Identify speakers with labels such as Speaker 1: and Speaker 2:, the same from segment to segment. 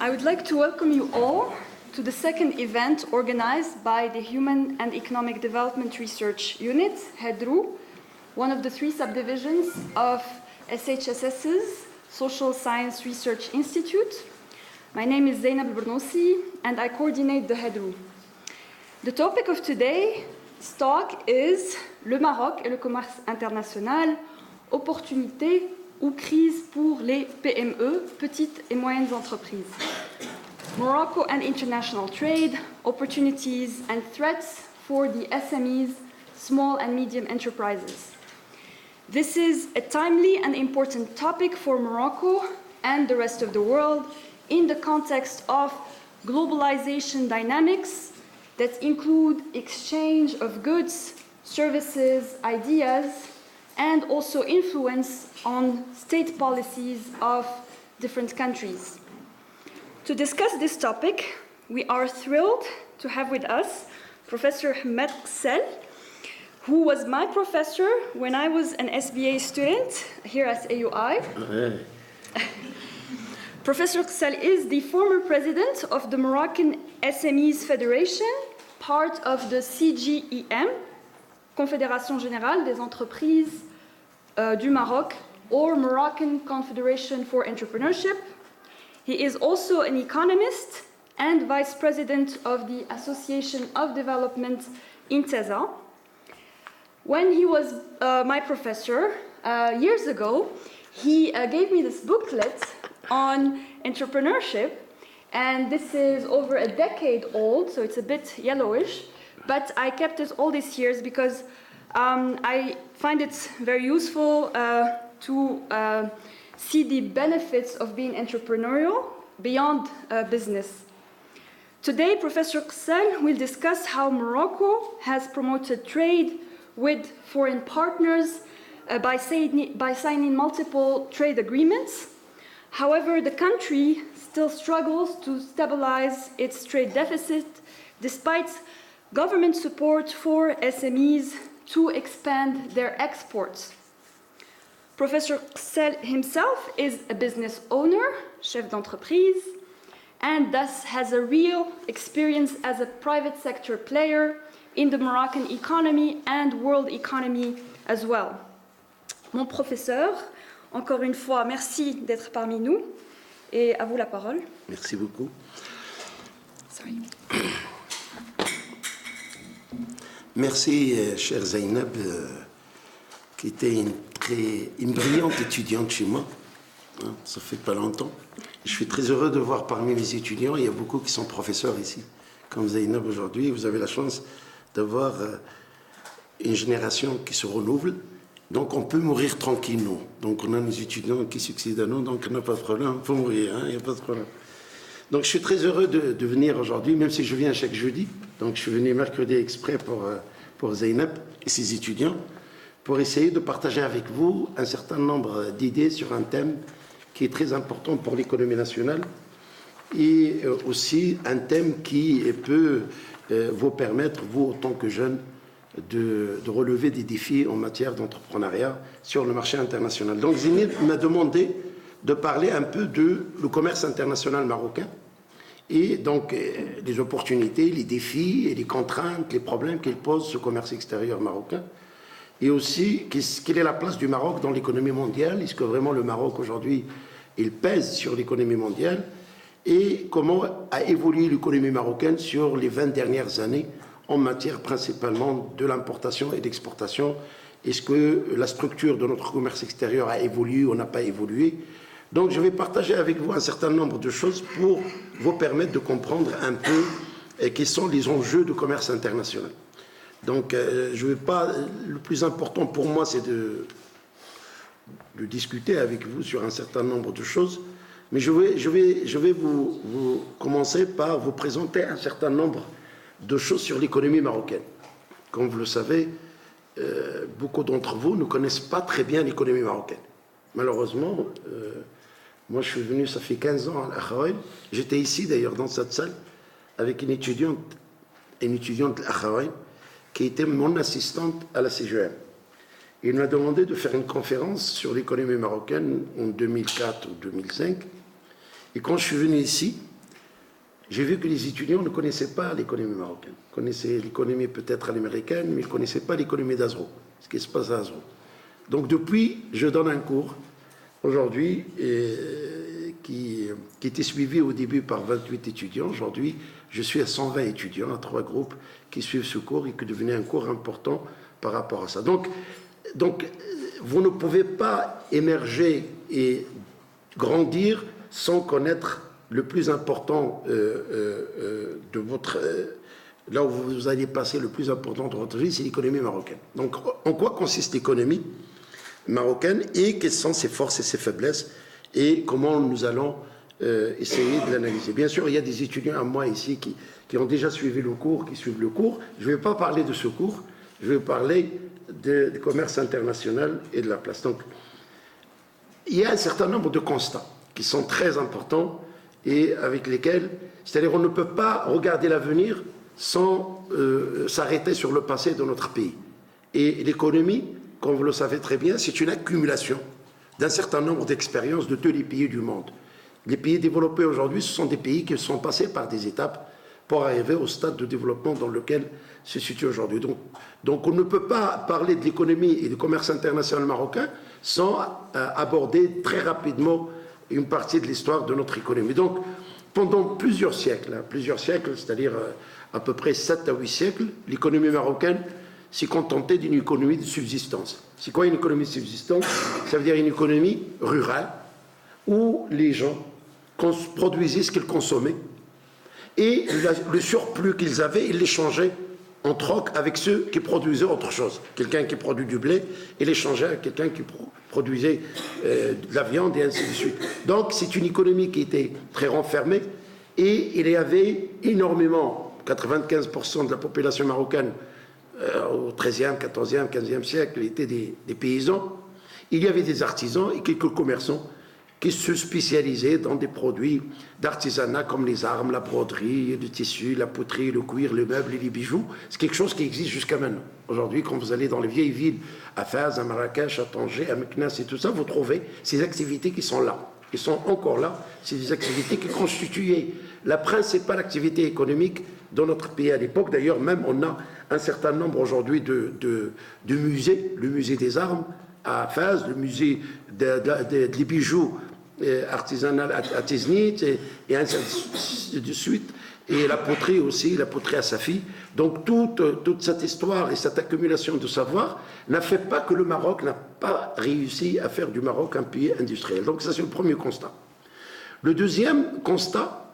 Speaker 1: I would like to welcome you all to the second event organized by the Human and Economic Development Research Unit, HEDRU, one of the three subdivisions of SHSS's Social Science Research Institute. My name is Zainab Bernoussi, and I coordinate the HEDRU. The topic of today's talk is Le Maroc et le commerce international, opportunités ou crise pour les PME, petites et moyennes entreprises. Morocco and international trade, opportunities and threats for the SMEs, small and medium enterprises. This is a timely and important topic for Morocco and the rest of the world in the context of globalization dynamics that include exchange of goods, services, ideas, and also influence on state policies of different countries. To discuss this topic, we are thrilled to have with us Professor Ahmed Ksel, who was my professor when I was an SBA student here at AUI. Professor Ksel is the former president of the Moroccan SMEs Federation, part of the CGEM, Confédération Générale des Entreprises du Maroc, or Moroccan Confederation for Entrepreneurship. He is also an economist and vice president of the Association of Development Intesa. When he was my professor years ago, he gave me this booklet on entrepreneurship, and this is over a decade old, so it's a bit yellowish, but I kept it all these years because I find it very useful to see the benefits of being entrepreneurial beyond business. Today, Professor Ksel will discuss how Morocco has promoted trade with foreign partners by signing multiple trade agreements. However, the country still struggles to stabilize its trade deficit despite government support for SMEs to expand their exports. Professor Ksel himself is a business owner, chef d'entreprise, and thus has a real experience as a private sector player in the Moroccan economy and world economy as well. Mon professeur, encore une fois, merci d'être parmi nous et à vous la parole.
Speaker 2: Merci beaucoup.
Speaker 1: Sorry.
Speaker 2: Merci, chère Zainab, qui était une brillante étudiante chez moi. Hein, ça fait pas longtemps. Je suis très heureux de voir parmi les étudiants, il y a beaucoup qui sont professeurs ici. Comme Zainab aujourd'hui, vous avez la chance d'avoir une génération qui se renouvelle. Donc on peut mourir tranquillement. Donc on a des étudiants qui succèdent à nous, donc on n'a pas de problème, il faut mourir, il n'y a pas de problème. Donc je suis très heureux de venir aujourd'hui, même si je viens chaque jeudi. Donc je suis venu mercredi exprès pour Zainab et ses étudiants, pour essayer de partager avec vous un certain nombre d'idées sur un thème qui est très important pour l'économie nationale et aussi un thème qui peut vous permettre, vous, en tant que jeunes, de relever des défis en matière d'entrepreneuriat sur le marché international. Donc Zainab m'a demandé de parler un peu le commerce international marocain et donc les opportunités, les défis et les contraintes, les problèmes qu'il pose ce commerce extérieur marocain. Et aussi, quelle est la place du Maroc dans l'économie mondiale? Est-ce que vraiment le Maroc aujourd'hui, il pèse sur l'économie mondiale? Et comment a évolué l'économie marocaine sur les 20 dernières années en matière principalement de l'importation et d'exportation? Est-ce que la structure de notre commerce extérieur a évolué ou n'a pas évolué? Donc je vais partager avec vous un certain nombre de choses pour vous permettre de comprendre un peu quels sont les enjeux du commerce international. Donc je vais pas, le plus important pour moi c'est de discuter avec vous sur un certain nombre de choses, mais je vais vous commencer par vous présenter un certain nombre de choses sur l'économie marocaine. Comme vous le savez, beaucoup d'entre vous ne connaissent pas très bien l'économie marocaine. Malheureusement, moi je suis venu, ça fait 15 ans à l'Akhawaïn. J'étais ici d'ailleurs dans cette salle avec une étudiante de l'Akhawaïn qui était mon assistante à la CGM. Il m'a demandé de faire une conférence sur l'économie marocaine en 2004 ou 2005. Et quand je suis venu ici, j'ai vu que les étudiants ne connaissaient pas l'économie marocaine. Ils connaissaient l'économie peut-être à l'américaine, mais ils ne connaissaient pas l'économie d'Azro, ce qui se passe à Azro. Donc depuis, je donne un cours aujourd'hui qui était suivi au début par 28 étudiants. Aujourd'hui, je suis à 120 étudiants, à 3 groupes qui suivent ce cours et qui devenait un cours important par rapport à ça. Donc, vous ne pouvez pas émerger et grandir sans connaître le plus important de votre... là où vous allez passer le plus important de votre vie, c'est l'économie marocaine. Donc, en quoi consiste l'économie marocaine et quelles sont ses forces et ses faiblesses et comment nous allons essayer de l'analyser. Bien sûr, il y a des étudiants à moi ici qui ont déjà suivi le cours, qui suivent le cours. Je ne vais pas parler de ce cours, je vais parler du commerce international et de la place. Donc, il y a un certain nombre de constats qui sont très importants et avec lesquels, c'est-à-dire on ne peut pas regarder l'avenir sans s'arrêter sur le passé de notre pays. Et l'économie, comme vous le savez très bien, c'est une accumulation d'un certain nombre d'expériences de tous les pays du monde. Les pays développés aujourd'hui, ce sont des pays qui sont passés par des étapes pour arriver au stade de développement dans lequel se situe aujourd'hui. Donc on ne peut pas parler de l'économie et du commerce international marocain sans aborder très rapidement une partie de l'histoire de notre économie. Donc pendant plusieurs siècles, c'est-à-dire à peu près 7 à 8 siècles, l'économie marocaine s'est contentée d'une économie de subsistance. C'est quoi une économie de subsistance? Ça veut dire une économie rurale où les gens produisaient ce qu'ils consommaient et le surplus qu'ils avaient, ils l'échangeaient en troc avec ceux qui produisaient autre chose. Quelqu'un qui produit du blé, il l'échangeait avec quelqu'un qui produisait de la viande et ainsi de suite. Donc c'est une économie qui était très renfermée et il y avait énormément, 95% de la population marocaine au XIIIe, XIVe, XVe siècle étaient des paysans. Il y avait des artisans et quelques commerçants qui se spécialisaient dans des produits d'artisanat comme les armes, la broderie, le tissu, la poterie, le cuir, le meuble et les bijoux. C'est quelque chose qui existe jusqu'à maintenant. Aujourd'hui, quand vous allez dans les vieilles villes, à Fès, à Marrakech, à Tanger, à Meknès et tout ça, vous trouvez ces activités qui sont là. Ils sont encore là. C'est des activités qui constituaient la principale activité économique dans notre pays à l'époque. D'ailleurs, même on a un certain nombre aujourd'hui de musées. Le musée des armes à Fès, le musée des bijoux artisanal à Tiznit et ainsi de suite, et la poterie aussi, la poterie à Safi. Donc toute cette histoire et cette accumulation de savoir n'a fait pas que le Maroc n'a pas réussi à faire du Maroc un pays industriel. Donc ça c'est le premier constat. Le deuxième constat,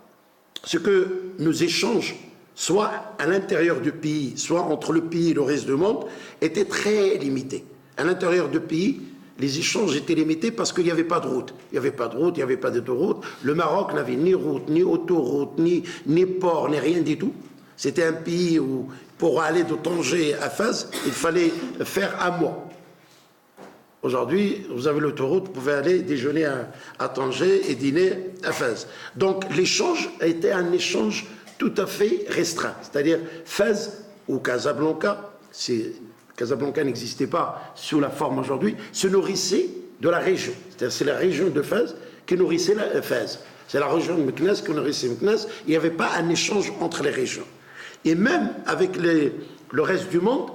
Speaker 2: c'est que nos échanges, soit à l'intérieur du pays, soit entre le pays et le reste du monde, étaient très limités. À l'intérieur du pays, les échanges étaient limités parce qu'il n'y avait pas de route. Il n'y avait pas de route, il n'y avait pas d'autoroute. Le Maroc n'avait ni route, ni autoroute, ni port, ni rien du tout. C'était un pays où, pour aller de Tanger à Fès, il fallait faire un mois. Aujourd'hui, vous avez l'autoroute, vous pouvez aller déjeuner à Tanger et dîner à Fès. Donc l'échange a été un échange tout à fait restreint. C'est-à-dire Fès ou Casablanca, Casablanca n'existait pas sous la forme aujourd'hui, se nourrissait de la région. C'est-à-dire c'est la région de Fès qui nourrissait Fès. C'est la région de Meknès qui nourrissait Meknès. Il n'y avait pas un échange entre les régions. Et même avec le reste du monde,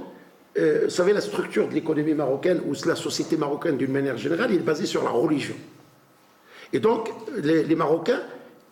Speaker 2: vous savez, la structure de l'économie marocaine ou la société marocaine d'une manière générale, elle est basée sur la religion. Et donc, les Marocains,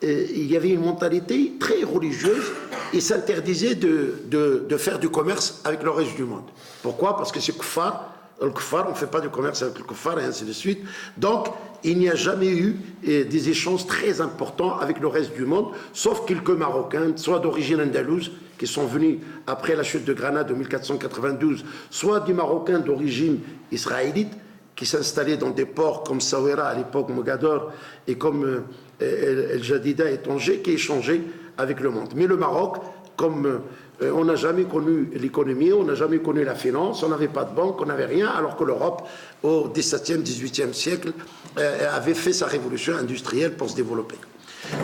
Speaker 2: il y avait une mentalité très religieuse. Ils s'interdisaient de faire du commerce avec le reste du monde. Pourquoi? Parce que c'est kuffar. Le kuffar, on ne fait pas de commerce avec le kuffar et ainsi de suite. Donc, il n'y a jamais eu des échanges très importants avec le reste du monde, sauf quelques Marocains, soit d'origine andalouse, qui sont venus après la chute de Granada de 1492, soit des Marocains d'origine israélite, qui s'installaient dans des ports comme Saouira à l'époque, Mogador, et comme El Jadida et Tanger, qui échangeaient avec le monde. Mais le Maroc, comme on n'a jamais connu l'économie, on n'a jamais connu la finance, on n'avait pas de banque, on n'avait rien, alors que l'Europe, au XVIIe, XVIIIe siècle, avait fait sa révolution industrielle pour se développer.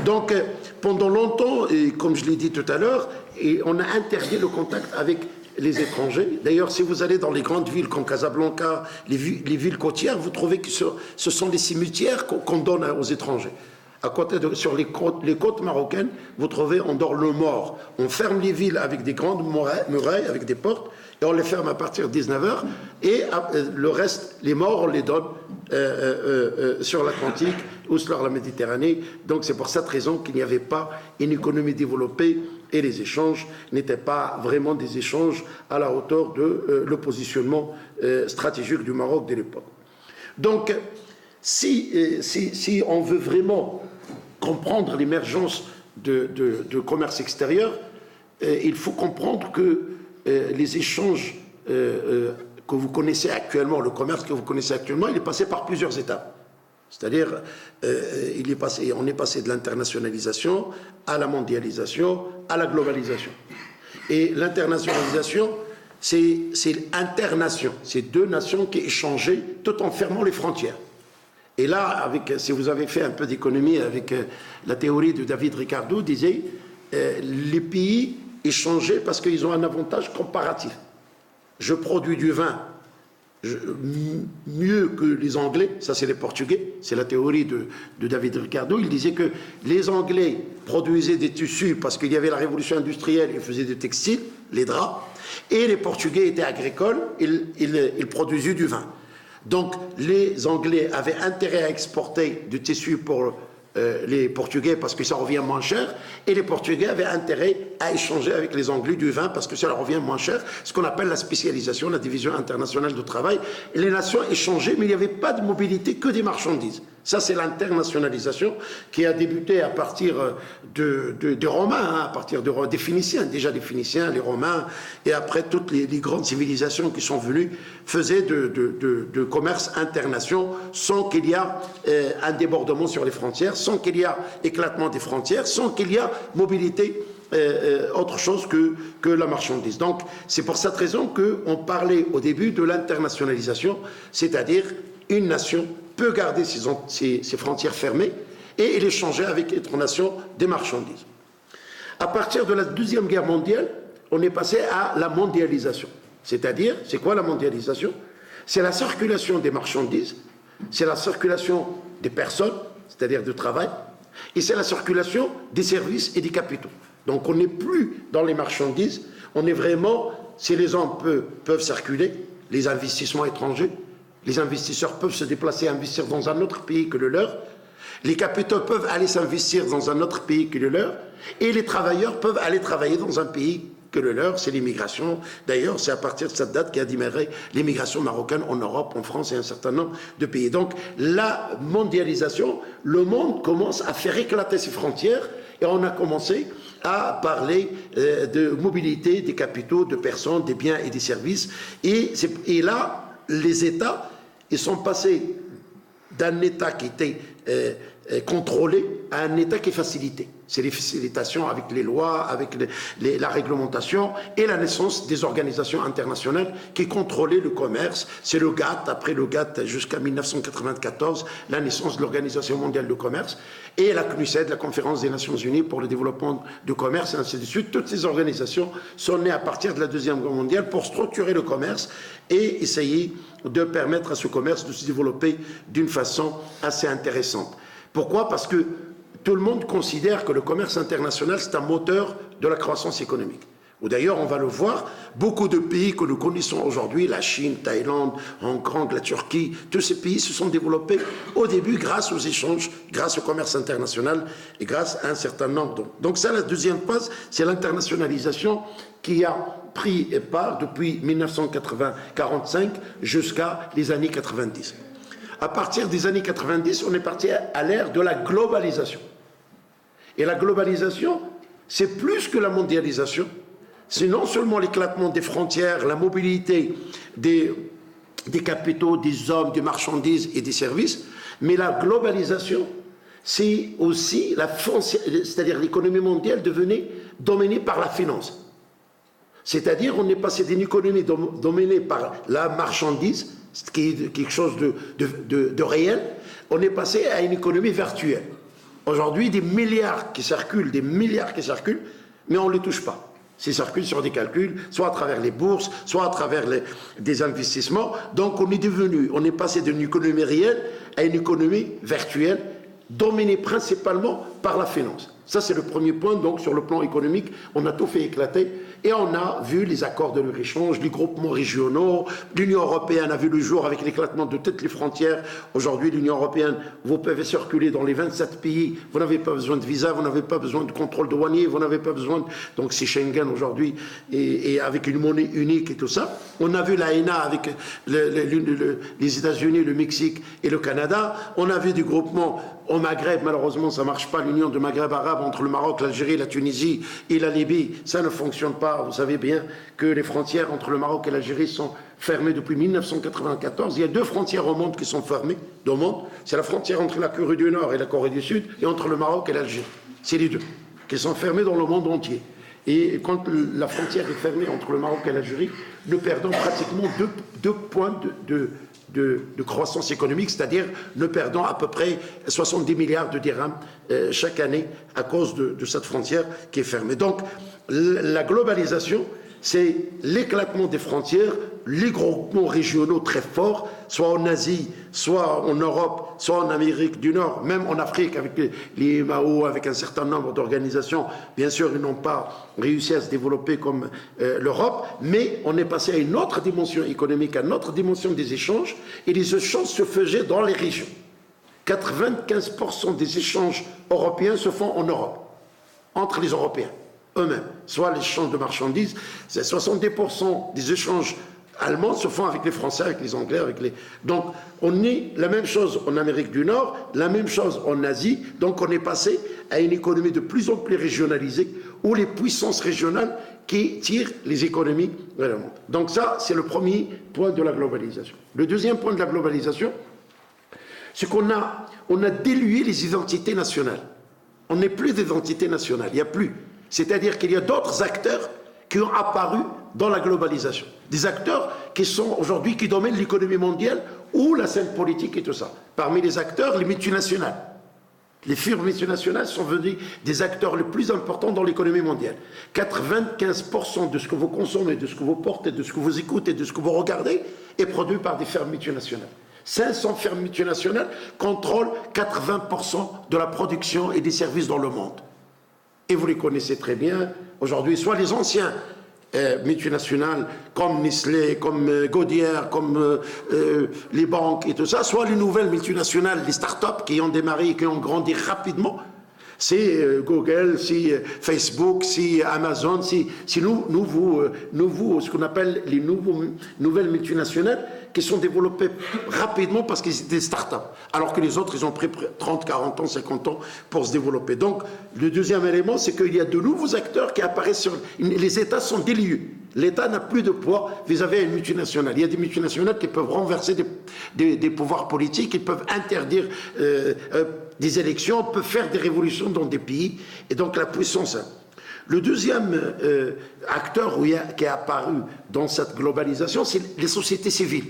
Speaker 2: Donc, pendant longtemps, et comme je l'ai dit tout à l'heure, on a interdit le contact avec les étrangers. D'ailleurs, si vous allez dans les grandes villes comme Casablanca, les villes côtières, vous trouvez que ce sont des cimetières qu'on donne aux étrangers. À côté sur les côtes marocaines, vous trouvez, on dort le mort. On ferme les villes avec des grandes murailles, avec des portes, et on les ferme à partir de 19h, et le reste, les morts, on les donne sur l'Atlantique ou sur la Méditerranée. Donc c'est pour cette raison qu'il n'y avait pas une économie développée, et les échanges n'étaient pas vraiment des échanges à la hauteur de le positionnement stratégique du Maroc de l'époque. Donc, si on veut vraiment comprendre l'émergence de commerce extérieur, il faut comprendre que les échanges que vous connaissez actuellement, le commerce que vous connaissez actuellement, il est passé par plusieurs étapes. C'est-à-dire, on est passé de l'internationalisation à la mondialisation, à la globalisation. Et l'internationalisation, c'est l'inter-nation. C'est deux nations qui échangeaient tout en fermant les frontières. Et là, si vous avez fait un peu d'économie avec la théorie de David Ricardo, disait les pays échangeaient parce qu'ils ont un avantage comparatif. Je produis du vin mieux que les Anglais, ça c'est les Portugais, c'est la théorie de David Ricardo. Il disait que les Anglais produisaient des tissus parce qu'il y avait la révolution industrielle, ils faisaient des textiles, les draps, et les Portugais étaient agricoles, ils produisaient du vin. Donc les Anglais avaient intérêt à exporter du tissu pour les Portugais parce que ça revient moins cher, et les Portugais avaient intérêt à échanger avec les Anglais du vin parce que ça leur revient moins cher, ce qu'on appelle la spécialisation, la division internationale du travail. Et les nations échangeaient, mais il n'y avait pas de mobilité, que des marchandises. Ça, c'est l'internationalisation qui a débuté à partir des Romains, à partir des Phéniciens. Déjà les Phéniciens, les Romains, et après toutes les grandes civilisations qui sont venues faisaient de commerce international sans qu'il y ait un débordement sur les frontières, sans qu'il y ait éclatement des frontières, sans qu'il y ait mobilité autre chose que la marchandise. Donc, c'est pour cette raison qu'on parlait au début de l'internationalisation, c'est-à-dire une nation peut garder ses frontières fermées et échanger avec d'autres nations des marchandises. À partir de la Deuxième Guerre mondiale, on est passé à la mondialisation. C'est-à-dire, c'est quoi la mondialisation? C'est la circulation des marchandises, c'est la circulation des personnes, c'est-à-dire du travail, et c'est la circulation des services et des capitaux. Donc on n'est plus dans les marchandises, on est vraiment, si les gens peuvent circuler, les investissements étrangers, les investisseurs peuvent se déplacer, investir dans un autre pays que le leur, les capitaux peuvent aller s'investir dans un autre pays que le leur, et les travailleurs peuvent aller travailler dans un pays que le leur, c'est l'immigration. D'ailleurs, c'est à partir de cette date qu'a démarré l'immigration marocaine en Europe, en France et un certain nombre de pays. Donc, la mondialisation, le monde commence à faire éclater ses frontières, et on a commencé à parler de mobilité des capitaux, de personnes, des biens et des services. Et là, les États, ils sont passés d'un État qui était contrôlé à un État qui est facilité. C'est les facilitations avec les lois, avec la réglementation et la naissance des organisations internationales qui contrôlaient le commerce. C'est le GATT, après le GATT jusqu'à 1994, la naissance de l'Organisation mondiale du commerce, et la CNUSED, la Conférence des Nations Unies pour le développement du commerce, et ainsi de suite. Toutes ces organisations sont nées à partir de la Deuxième Guerre mondiale pour structurer le commerce et essayer de permettre à ce commerce de se développer d'une façon assez intéressante. Pourquoi? Parce que tout le monde considère que le commerce international, c'est un moteur de la croissance économique. Ou d'ailleurs, on va le voir, beaucoup de pays que nous connaissons aujourd'hui, la Chine, Thaïlande, Hong Kong, la Turquie, tous ces pays se sont développés au début grâce aux échanges, grâce au commerce international et grâce à un certain nombre. Donc ça, la deuxième phase, c'est l'internationalisation qui a pris part depuis 1945 jusqu'à les années 90. À partir des années 90, on est parti à l'ère de la globalisation. Et la globalisation, c'est plus que la mondialisation. C'est non seulement l'éclatement des frontières, la mobilité des capitaux, des hommes, des marchandises et des services, mais la globalisation, c'est aussi, c'est-à-dire l'économie mondiale devenait dominée par la finance. C'est-à-dire on est passé d'une économie dominée par la marchandise, ce qui est quelque chose de réel, on est passé à une économie virtuelle. Aujourd'hui, des milliards qui circulent, mais on ne les touche pas. Ça circule sur des calculs, soit à travers les bourses, soit à travers des investissements. Donc on est passé d'une économie réelle à une économie virtuelle, dominée principalement par la finance. Ça, c'est le premier point. Donc, sur le plan économique, on a tout fait éclater. Et on a vu les accords de libre-échange, les groupements régionaux. L'Union européenne a vu le jour avec l'éclatement de toutes les frontières. Aujourd'hui, l'Union européenne, vous pouvez circuler dans les 27 pays. Vous n'avez pas besoin de visa, vous n'avez pas besoin de contrôle douanier, vous n'avez pas besoin de... Donc, c'est Schengen aujourd'hui, et avec une monnaie unique et tout ça. On a vu l'AENA avec les États-Unis, le Mexique et le Canada. On a vu du groupement au Maghreb. Malheureusement, ça ne marche pas, l'union du Maghreb arabe entre le Maroc, l'Algérie, la Tunisie et la Libye. Ça ne fonctionne pas. Vous savez bien que les frontières entre le Maroc et l'Algérie sont fermées depuis 1994. Il y a 2 frontières au monde qui sont fermées. Au monde, c'est la frontière entre la Corée du Nord et la Corée du Sud, et entre le Maroc et l'Algérie. C'est les 2 qui sont fermées dans le monde entier. Et quand la frontière est fermée entre le Maroc et l'Algérie, nous perdons pratiquement 2 points de croissance économique, c'est-à-dire nous perdons à peu près 70 milliards de dirhams chaque année à cause de cette frontière qui est fermée. Donc la globalisation, c'est l'éclatement des frontières, les groupements régionaux très forts, soit en Asie, soit en Europe, soit en Amérique du Nord, même en Afrique avec les IMAO, avec un certain nombre d'organisations. Bien sûr, ils n'ont pas réussi à se développer comme l'Europe, mais on est passé à une autre dimension économique, à une autre dimension des échanges, et les échanges se faisaient dans les régions. 95% des échanges européens se font en Europe, entre les Européens eux-mêmes, soit l'échange de marchandises, 70% des échanges allemands se font avec les Français, avec les Anglais, avec les... Donc, on est la même chose en Amérique du Nord, la même chose en Asie, donc on est passé à une économie de plus en plus régionalisée, où les puissances régionales qui tirent les économies vers le monde. Donc ça, c'est le premier point de la globalisation. Le deuxième point de la globalisation, c'est qu'on a dilué les identités nationales. On n'est plus d'identité nationale, il n'y a plus. C'est-à-dire qu'il y a d'autres acteurs qui ont apparu dans la globalisation. Des acteurs qui sont aujourd'hui, qui dominent l'économie mondiale ou la scène politique et tout ça. Parmi les acteurs, les multinationales. Les firmes multinationales sont devenues des acteurs les plus importants dans l'économie mondiale. 95% de ce que vous consommez, de ce que vous portez, de ce que vous écoutez, de ce que vous regardez est produit par des firmes multinationales. 500 firmes multinationales contrôlent 80% de la production et des services dans le monde. Et vous les connaissez très bien aujourd'hui, soit les anciens multinationales comme Nestlé, comme Godière, comme les banques et tout ça, soit les nouvelles multinationales, les start-up qui ont démarré et qui ont grandi rapidement. C'est Google, c'est Facebook, c'est Amazon, c'est ce qu'on appelle les nouvelles multinationales qui sont développées rapidement parce qu'ils étaient des start-up, alors que les autres, ils ont pris 30, 40 ans, 50 ans pour se développer. Donc, le deuxième élément, c'est qu'il y a de nouveaux acteurs qui apparaissent sur... Les États sont déliés. L'État n'a plus de poids vis-à-vis d'une multinationale. Il y a des multinationales qui peuvent renverser des pouvoirs politiques, qui peuvent interdire des élections, peuvent faire des révolutions dans des pays, et donc la puissance. Le deuxième acteur qui est apparu dans cette globalisation, c'est les sociétés civiles.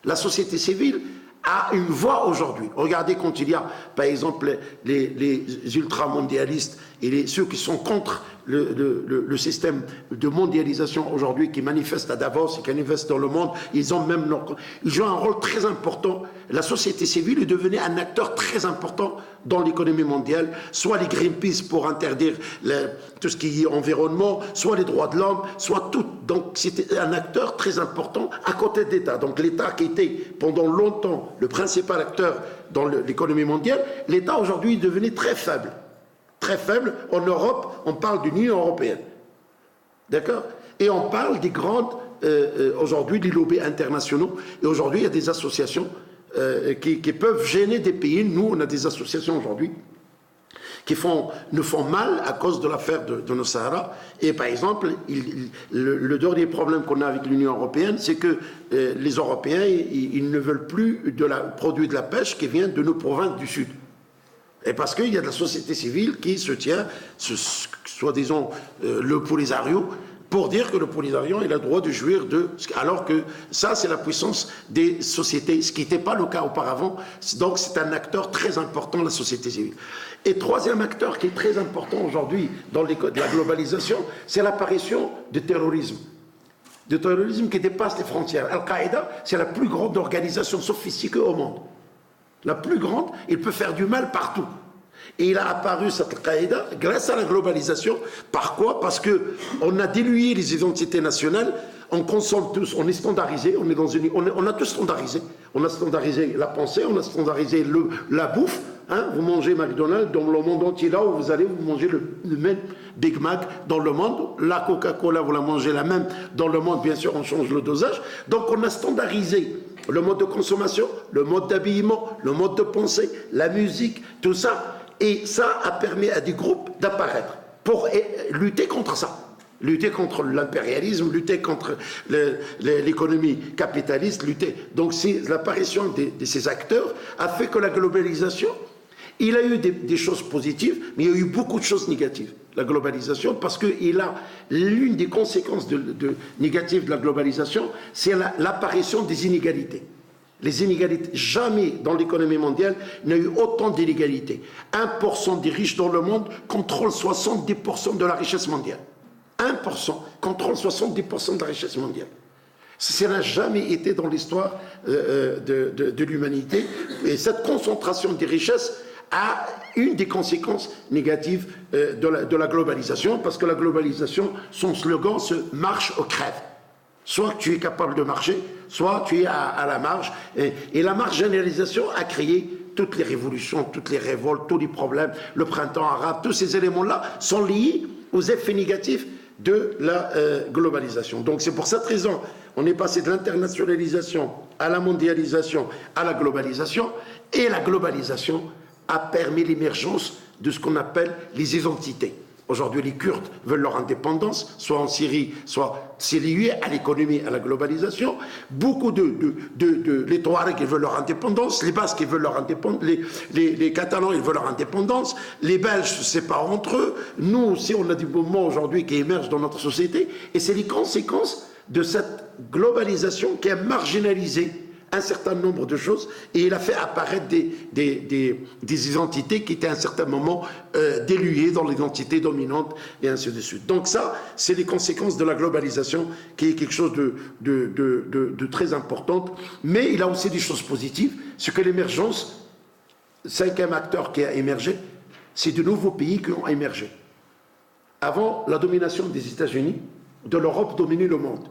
Speaker 2: La société civile a une voix aujourd'hui. Regardez quand il y a, par exemple, les ultramondialistes et ceux qui sont contre le système de mondialisation aujourd'hui, qui manifestent à Davos et qui manifestent dans le monde, ils jouent un rôle très important. La société civile est devenue un acteur très important dans l'économie mondiale, soit les Greenpeace pour interdire tout ce qui est environnement, soit les droits de l'homme, soit tout. Donc c'était un acteur très important à côté de l'État. Donc l'État qui était pendant longtemps le principal acteur dans l'économie mondiale, l'État aujourd'hui est devenu très faible. Très faible. En Europe, on parle de l'Union européenne. D'accord? Et on parle des grandes, aujourd'hui, des lobbies internationaux. Et aujourd'hui, il y a des associations qui peuvent gêner des pays. Nous, on a des associations aujourd'hui qui nous font mal à cause de l'affaire de nos Sahara. Et par exemple, le dernier problème qu'on a avec l'Union européenne, c'est que les Européens, ils ne veulent plus de produits de la pêche qui viennent de nos provinces du Sud. Et parce qu'il y a de la société civile qui se tient, soit disons le Polisario, pour dire que le Polisario il a le droit de jouir de... Alors que ça, c'est la puissance des sociétés, ce qui n'était pas le cas auparavant. Donc, c'est un acteur très important de la société civile. Et troisième acteur qui est très important aujourd'hui dans la globalisation, c'est l'apparition du terrorisme. Du terrorisme qui dépasse les frontières. Al-Qaïda, c'est la plus grande organisation sophistiquée au monde. La plus grande, il peut faire du mal partout. Et il a apparu, cette Al-Qaïda, grâce à la globalisation. Par quoi? Parce qu'on a dilué les identités nationales, on consomme tous, on est standardisé, on a tout standardisé. On a standardisé la pensée, on a standardisé la bouffe. Hein, vous mangez McDonald's dans le monde entier, là où vous allez, vous mangez le même Big Mac dans le monde. La Coca-Cola, vous la mangez la même dans le monde, bien sûr, on change le dosage. Donc on a standardisé le mode de consommation, le mode d'habillement, le mode de pensée, la musique, tout ça. Et ça a permis à des groupes d'apparaître pour lutter contre ça. Lutter contre l'impérialisme, lutter contre l'économie capitaliste, lutter. Donc l'apparition de ces acteurs a fait que la globalisation, il a eu des choses positives, mais il y a eu beaucoup de choses négatives. La globalisation, parce que l'une des conséquences négatives de la globalisation, c'est l'apparition des inégalités. Les inégalités, jamais dans l'économie mondiale, il n'y a eu autant d'inégalités. 1% des riches dans le monde contrôlent 70% de la richesse mondiale. 1% contrôle 70% de la richesse mondiale. Ça n'a jamais été dans l'histoire de l'humanité. Et cette concentration des richesses a une des conséquences négatives de la globalisation, parce que la globalisation, son slogan, c'est « marche ou crève ». Soit tu es capable de marcher, soit tu es à la marge. Et la marginalisation a créé toutes les révolutions, toutes les révoltes, tous les problèmes, le printemps arabe, tous ces éléments-là sont liés aux effets négatifs de la globalisation. Donc c'est pour cette raison, on est passé de l'internationalisation à la mondialisation, à la globalisation, et la globalisation a permis l'émergence de ce qu'on appelle les identités. Aujourd'hui, les Kurdes veulent leur indépendance, soit en Syrie, soit c'est lié à l'économie, à la globalisation. Beaucoup les Touaregs, ils veulent leur indépendance, les Basques, ils veulent leur indépendance, les Catalans, ils veulent leur indépendance, les Belges se séparent entre eux. Nous aussi, on a des mouvements aujourd'hui qui émergent dans notre société, et c'est les conséquences de cette globalisation qui a marginalisé un certain nombre de choses, et il a fait apparaître des identités qui étaient à un certain moment diluées dans l'identité dominante, et ainsi de suite. Donc ça, c'est les conséquences de la globalisation, qui est quelque chose de très importante. Mais il a aussi des choses positives, c'est que l'émergence, cinquième acteur qui a émergé, c'est de nouveaux pays qui ont émergé. Avant la domination des États-Unis, de l'Europe dominait le monde.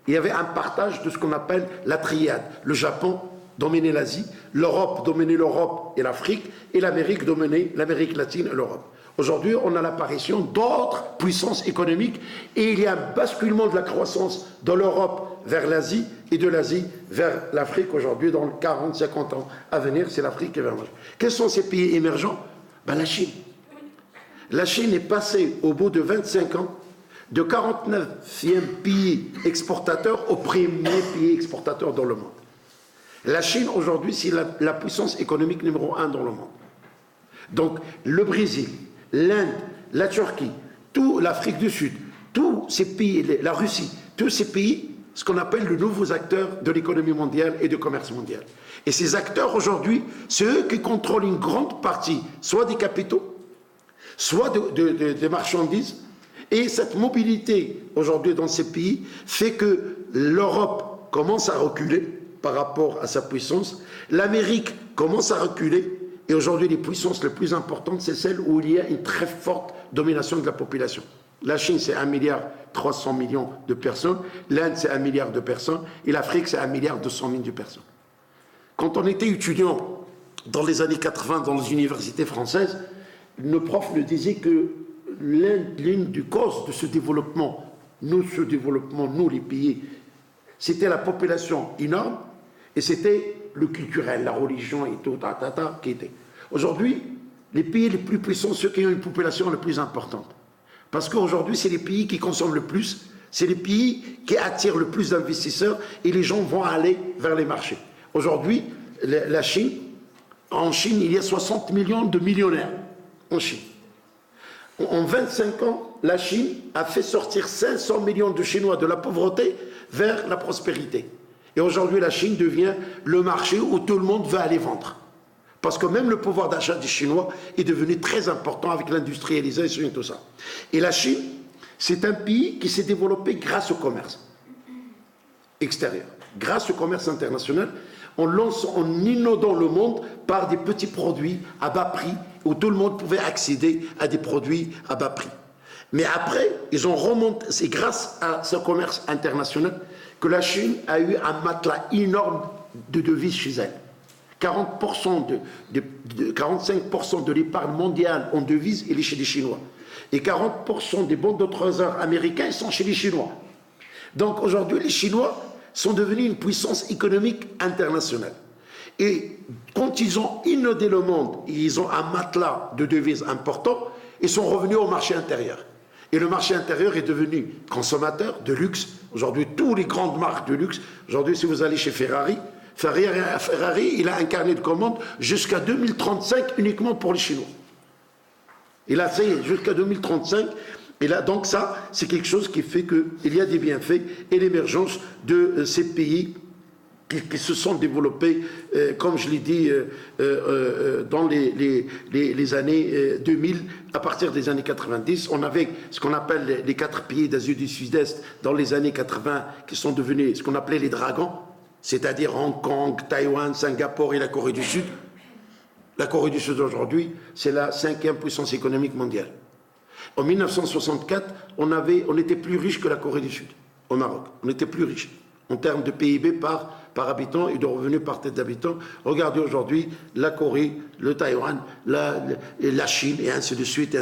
Speaker 2: Il y avait un partage de ce qu'on appelle la triade. Le Japon dominait l'Asie, l'Europe dominait l'Europe et l'Afrique, et l'Amérique dominait l'Amérique latine et l'Europe. Aujourd'hui, on a l'apparition d'autres puissances économiques, et il y a un basculement de la croissance de l'Europe vers l'Asie, et de l'Asie vers l'Afrique aujourd'hui, dans 40-50 ans à venir, c'est l'Afrique qui va émerger. Quels sont ces pays émergents? La Chine. La Chine est passée, au bout de 25 ans, de 49e pays exportateur au premier pays exportateur dans le monde. La Chine, aujourd'hui, c'est la puissance économique numéro 1 dans le monde. Donc, le Brésil, l'Inde, la Turquie, toute l'Afrique du Sud, tous ces pays, la Russie, tous ces pays, ce qu'on appelle de nouveaux acteurs de l'économie mondiale et du commerce mondial. Et ces acteurs, aujourd'hui, c'est eux qui contrôlent une grande partie, soit des capitaux, soit des marchandises. Et cette mobilité aujourd'hui dans ces pays fait que l'Europe commence à reculer par rapport à sa puissance, l'Amérique commence à reculer, et aujourd'hui les puissances les plus importantes, c'est celles où il y a une très forte domination de la population. La Chine, c'est 1,3 milliard de personnes, l'Inde, c'est 1 milliard de personnes, et l'Afrique, c'est 1,2 milliard de personnes. Quand on était étudiant dans les années 80 dans les universités françaises, nos profs nous disaient que l'une des causes de ce développement, nous les pays, c'était la population énorme, et c'était le culturel, la religion et tout, qui était. Aujourd'hui, les pays les plus puissants, ceux qui ont une population la plus importante. Parce qu'aujourd'hui, c'est les pays qui consomment le plus, c'est les pays qui attirent le plus d'investisseurs, et les gens vont aller vers les marchés. Aujourd'hui, la Chine, en Chine, il y a 60 millions de millionnaires en Chine. En 25 ans, la Chine a fait sortir 500 millions de Chinois de la pauvreté vers la prospérité. Et aujourd'hui, la Chine devient le marché où tout le monde veut aller vendre. Parce que même le pouvoir d'achat des Chinois est devenu très important avec l'industrialisation et tout ça. Et la Chine, c'est un pays qui s'est développé grâce au commerce extérieur, grâce au commerce international, en inondant le monde par des petits produits à bas prix, où tout le monde pouvait accéder à des produits à bas prix. Mais après, ils ont remonté, c'est grâce à ce commerce international que la Chine a eu un matelas énorme de devises chez elle. 45% de l'épargne mondiale en devises, elle est chez les Chinois. Et 40% des bons de trésor américains sont chez les Chinois. Donc aujourd'hui, les Chinois sont devenus une puissance économique internationale. Et quand ils ont inondé le monde, ils ont un matelas de devises important, ils sont revenus au marché intérieur. Et le marché intérieur est devenu consommateur de luxe. Aujourd'hui, toutes les grandes marques de luxe, aujourd'hui, si vous allez chez Ferrari, il a un carnet de commandes jusqu'à 2035 uniquement pour les Chinois. Il a fait jusqu'à 2035. Et là, donc ça, c'est quelque chose qui fait qu'il y a des bienfaits et l'émergence de ces pays qui se sont développés, comme je l'ai dit, dans les années 2000, à partir des années 90. On avait ce qu'on appelle les 4 pays d'Asie du Sud-Est dans les années 80, qui sont devenus ce qu'on appelait les dragons, c'est-à-dire Hong Kong, Taïwan, Singapour et la Corée du Sud. La Corée du Sud aujourd'hui, c'est la 5e puissance économique mondiale. En 1964, on était plus riche que la Corée du Sud, au Maroc. On était plus riche en termes de PIB par habitant et de revenus par tête d'habitant. Regardez aujourd'hui la Corée, le Taïwan, la Chine, et ainsi de suite,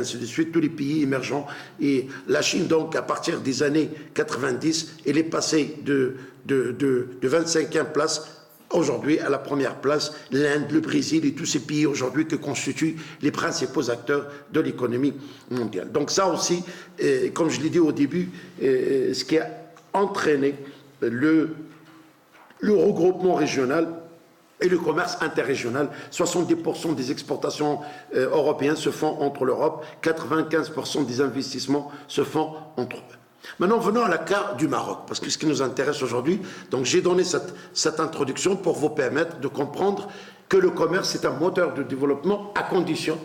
Speaker 2: tous les pays émergents. Et la Chine, donc, à partir des années 90, elle est passée de 25e place aujourd'hui à la première place, l'Inde, le Brésil et tous ces pays aujourd'hui qui constituent les principaux acteurs de l'économie mondiale. Donc ça aussi, comme je l'ai dit au début, ce qui a entraîné le regroupement régional et le commerce interrégional. 70% des exportations européennes se font entre l'Europe, 95% des investissements se font entre eux. Maintenant, venons à la carte du Maroc, parce que ce qui nous intéresse aujourd'hui, donc j'ai donné cette introduction pour vous permettre de comprendre que le commerce est un moteur de développement à condition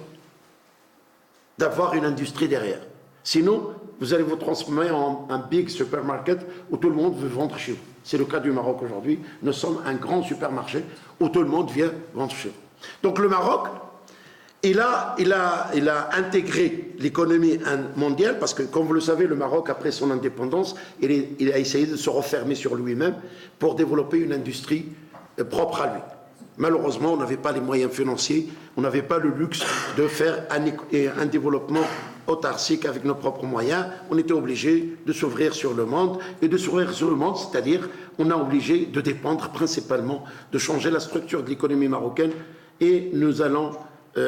Speaker 2: d'avoir une industrie derrière. Sinon, vous allez vous transformer en un big supermarket où tout le monde veut vendre chez vous. C'est le cas du Maroc aujourd'hui. Nous sommes un grand supermarché où tout le monde vient vendre chez vous. Donc le Maroc, il a intégré l'économie mondiale parce que, comme vous le savez, le Maroc, après son indépendance, il a essayé de se refermer sur lui-même pour développer une industrie propre à lui. Malheureusement, on n'avait pas les moyens financiers, on n'avait pas le luxe de faire un développement autarcique avec nos propres moyens. On était obligé de s'ouvrir sur le monde. Et de s'ouvrir sur le monde, c'est-à-dire, on a obligé de dépendre principalement, de changer la structure de l'économie marocaine. Et nous allons,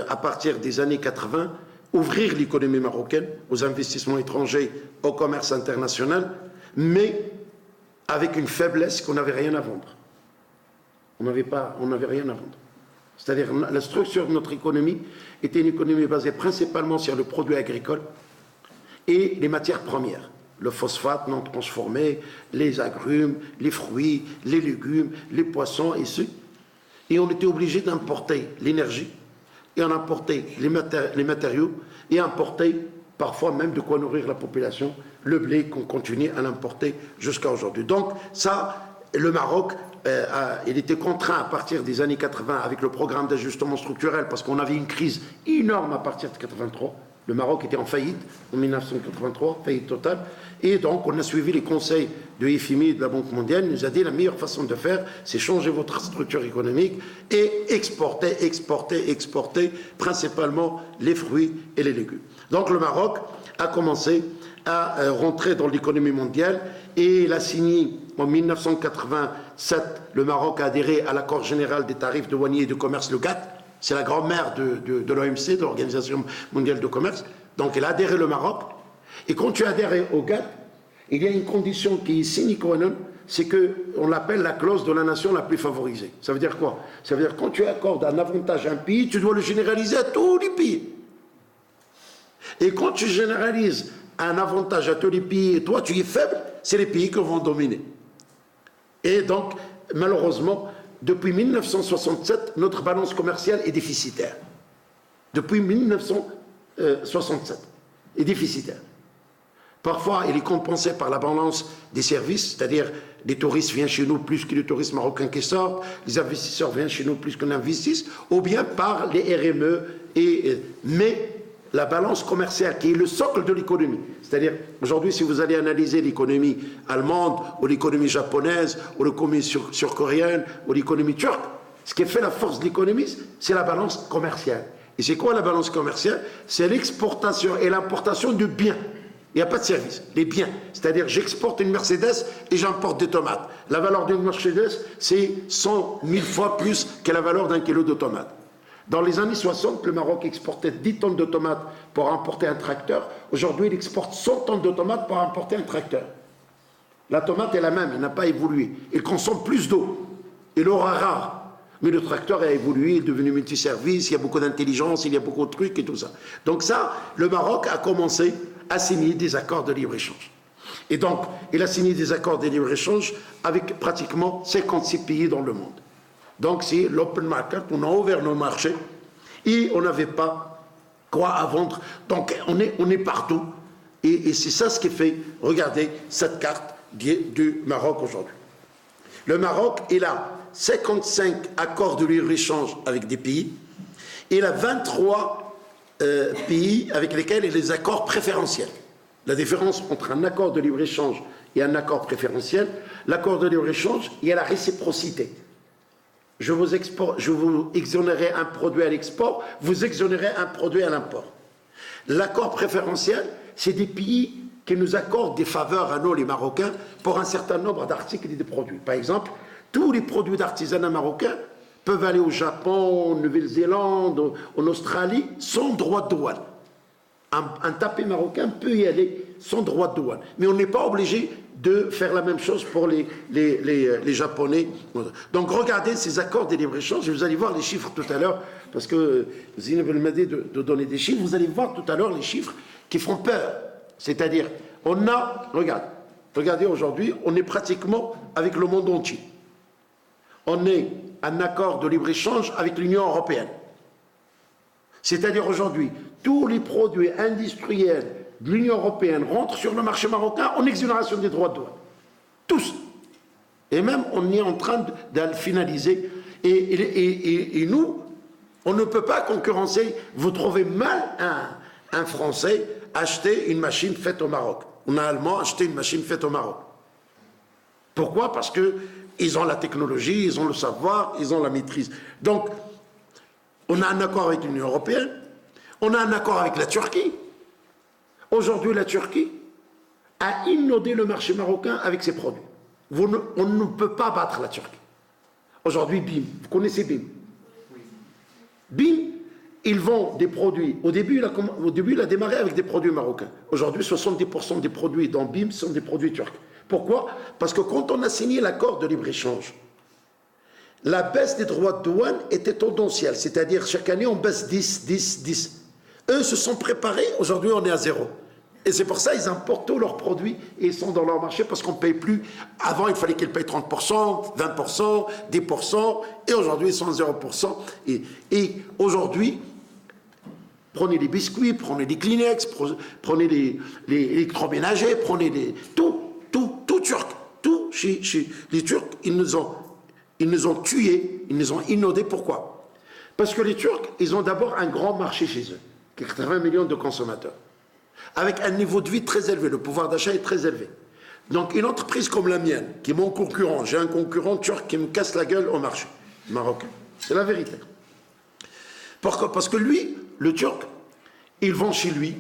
Speaker 2: à partir des années 80, ouvrir l'économie marocaine aux investissements étrangers, au commerce international, mais avec une faiblesse qu'on n'avait rien à vendre. On n'avait rien à vendre. C'est-à-dire, la structure de notre économie était une économie basée principalement sur le produit agricole et les matières premières. Le phosphate non transformé, les agrumes, les fruits, les légumes, les poissons et ceux. Et on était obligé d'importer l'énergie, et on importait les matériaux, et importer parfois même de quoi nourrir la population, le blé qu'on continue à l'importer jusqu'à aujourd'hui. Donc ça, le Maroc, il était contraint à partir des années 80 avec le programme d'ajustement structurel parce qu'on avait une crise énorme à partir de 83. Le Maroc était en faillite en 1983, faillite totale. Et donc, on a suivi les conseils de FMI et de la Banque mondiale. Il nous a dit la meilleure façon de faire, c'est changer votre structure économique et exporter principalement les fruits et les légumes. Donc, le Maroc a commencé à rentrer dans l'économie mondiale et il a signé en 1987, le Maroc a adhéré à l'accord général des tarifs douaniers et de commerce, le GATT. C'est la grand-mère de l'OMC, de l'Organisation mondiale de commerce. Donc il a adhéré le Maroc. Et quand tu adhères au GATT, il y a une condition qui est sine qua non, c'est qu'on l'appelle la clause de la nation la plus favorisée. Ça veut dire quoi? Ça veut dire que quand tu accordes un avantage à un pays, tu dois le généraliser à tous les pays. Et quand tu généralises un avantage à tous les pays et toi tu es faible, c'est les pays qui vont dominer. Et donc, malheureusement, depuis 1967, notre balance commerciale est déficitaire. Depuis 1967, est déficitaire. Parfois, il est compensé par la balance des services, c'est-à-dire les touristes viennent chez nous plus que les touristes marocains qui sortent, les investisseurs viennent chez nous plus qu'on investisse, ou bien par les RME. Mais la balance commerciale, qui est le socle de l'économie, c'est-à-dire aujourd'hui, si vous allez analyser l'économie allemande, ou l'économie japonaise, ou l'économie surcoréenne, ou l'économie turque, ce qui fait la force de l'économie, c'est la balance commerciale. Et c'est quoi la balance commerciale? C'est l'exportation et l'importation de biens. Il n'y a pas de service, les biens. C'est-à-dire, j'exporte une Mercedes et j'importe des tomates. La valeur d'une Mercedes, c'est 100 000 fois plus que la valeur d'un kilo de tomates. Dans les années 60, le Maroc exportait 10 tonnes de tomates pour importer un tracteur. Aujourd'hui, il exporte 100 tonnes de tomates pour importer un tracteur. La tomate est la même, elle n'a pas évolué. Il consomme plus d'eau. Et l'eau est rare. Mais le tracteur a évolué, il est devenu multiservice, il y a beaucoup d'intelligence, il y a beaucoup de trucs et tout ça. Donc ça, le Maroc a commencé à signer des accords de libre-échange. Et donc, il a signé des accords de libre-échange avec pratiquement 56 pays dans le monde. Donc c'est l'open market, on a ouvert nos marchés et on n'avait pas quoi à vendre. Donc on est partout. Et c'est ça ce qui fait, regardez cette carte du Maroc aujourd'hui. Le Maroc, il a 55 accords de libre-échange avec des pays. Il a 23 pays avec lesquels il y a des accords préférentiels. La différence entre un accord de libre-échange et un accord préférentiel, l'accord de libre-échange, il y a la réciprocité. Je vous exonérerai un produit à l'export, vous exonérez un produit à l'import. L'accord préférentiel, c'est des pays qui nous accordent des faveurs à nous, les Marocains, pour un certain nombre d'articles et de produits. Par exemple, tous les produits d'artisanat marocain peuvent aller au Japon, en Nouvelle-Zélande, en Australie, sans droit de douane. Un tapis marocain peut y aller sans droit de douane. Mais on n'est pas obligé de faire la même chose pour les Japonais. Donc regardez ces accords de libre-échange, et vous allez voir les chiffres tout à l'heure, parce que Zineb m'a dit de donner des chiffres, vous allez voir tout à l'heure les chiffres qui font peur. C'est-à-dire, on a, regardez aujourd'hui, on est pratiquement avec le monde entier. On est un accord de libre-échange avec l'Union européenne. C'est-à-dire aujourd'hui, tous les produits industriels de l'Union européenne rentrent sur le marché marocain en exonération des droits de douane. Tous. Et même, on est en train de le finaliser. Et nous, on ne peut pas concurrencer. Vous trouvez mal un Français acheter une machine faite au Maroc. Un Allemand acheter une machine faite au Maroc. Pourquoi? Parce qu'ils ont la technologie, ils ont le savoir, ils ont la maîtrise. Donc, on a un accord avec l'Union européenne, on a un accord avec la Turquie. Aujourd'hui, la Turquie a inondé le marché marocain avec ses produits. On ne peut pas battre la Turquie. Aujourd'hui, BIM, vous connaissez BIM? Oui. BIM, ils vendent des produits. Au début, il a démarré avec des produits marocains. Aujourd'hui, 70% des produits dans BIM sont des produits turcs. Pourquoi? Parce que quand on a signé l'accord de libre-échange, la baisse des droits de douane était tendancielle, c'est-à-dire chaque année on baisse 10, 10, 10. Eux se sont préparés, aujourd'hui on est à 0. Et c'est pour ça qu'ils importent tous leurs produits et ils sont dans leur marché parce qu'on ne paye plus. Avant il fallait qu'ils payent 30%, 20%, 10%, et aujourd'hui ils sont à 0%. Et aujourd'hui, prenez les biscuits, prenez les Kleenex, prenez les électroménagers, prenez tout turc, tout chez les Turcs, ils nous ont tués, ils nous ont inondés. Pourquoi? Parce que les Turcs, ils ont d'abord un grand marché chez eux, 80 millions de consommateurs, avec un niveau de vie très élevé, le pouvoir d'achat est très élevé. Donc une entreprise comme la mienne, qui est mon concurrent, j'ai un concurrent turc qui me casse la gueule au marché marocain. C'est la vérité. Pourquoi? Parce que lui, le Turc, il vend chez lui,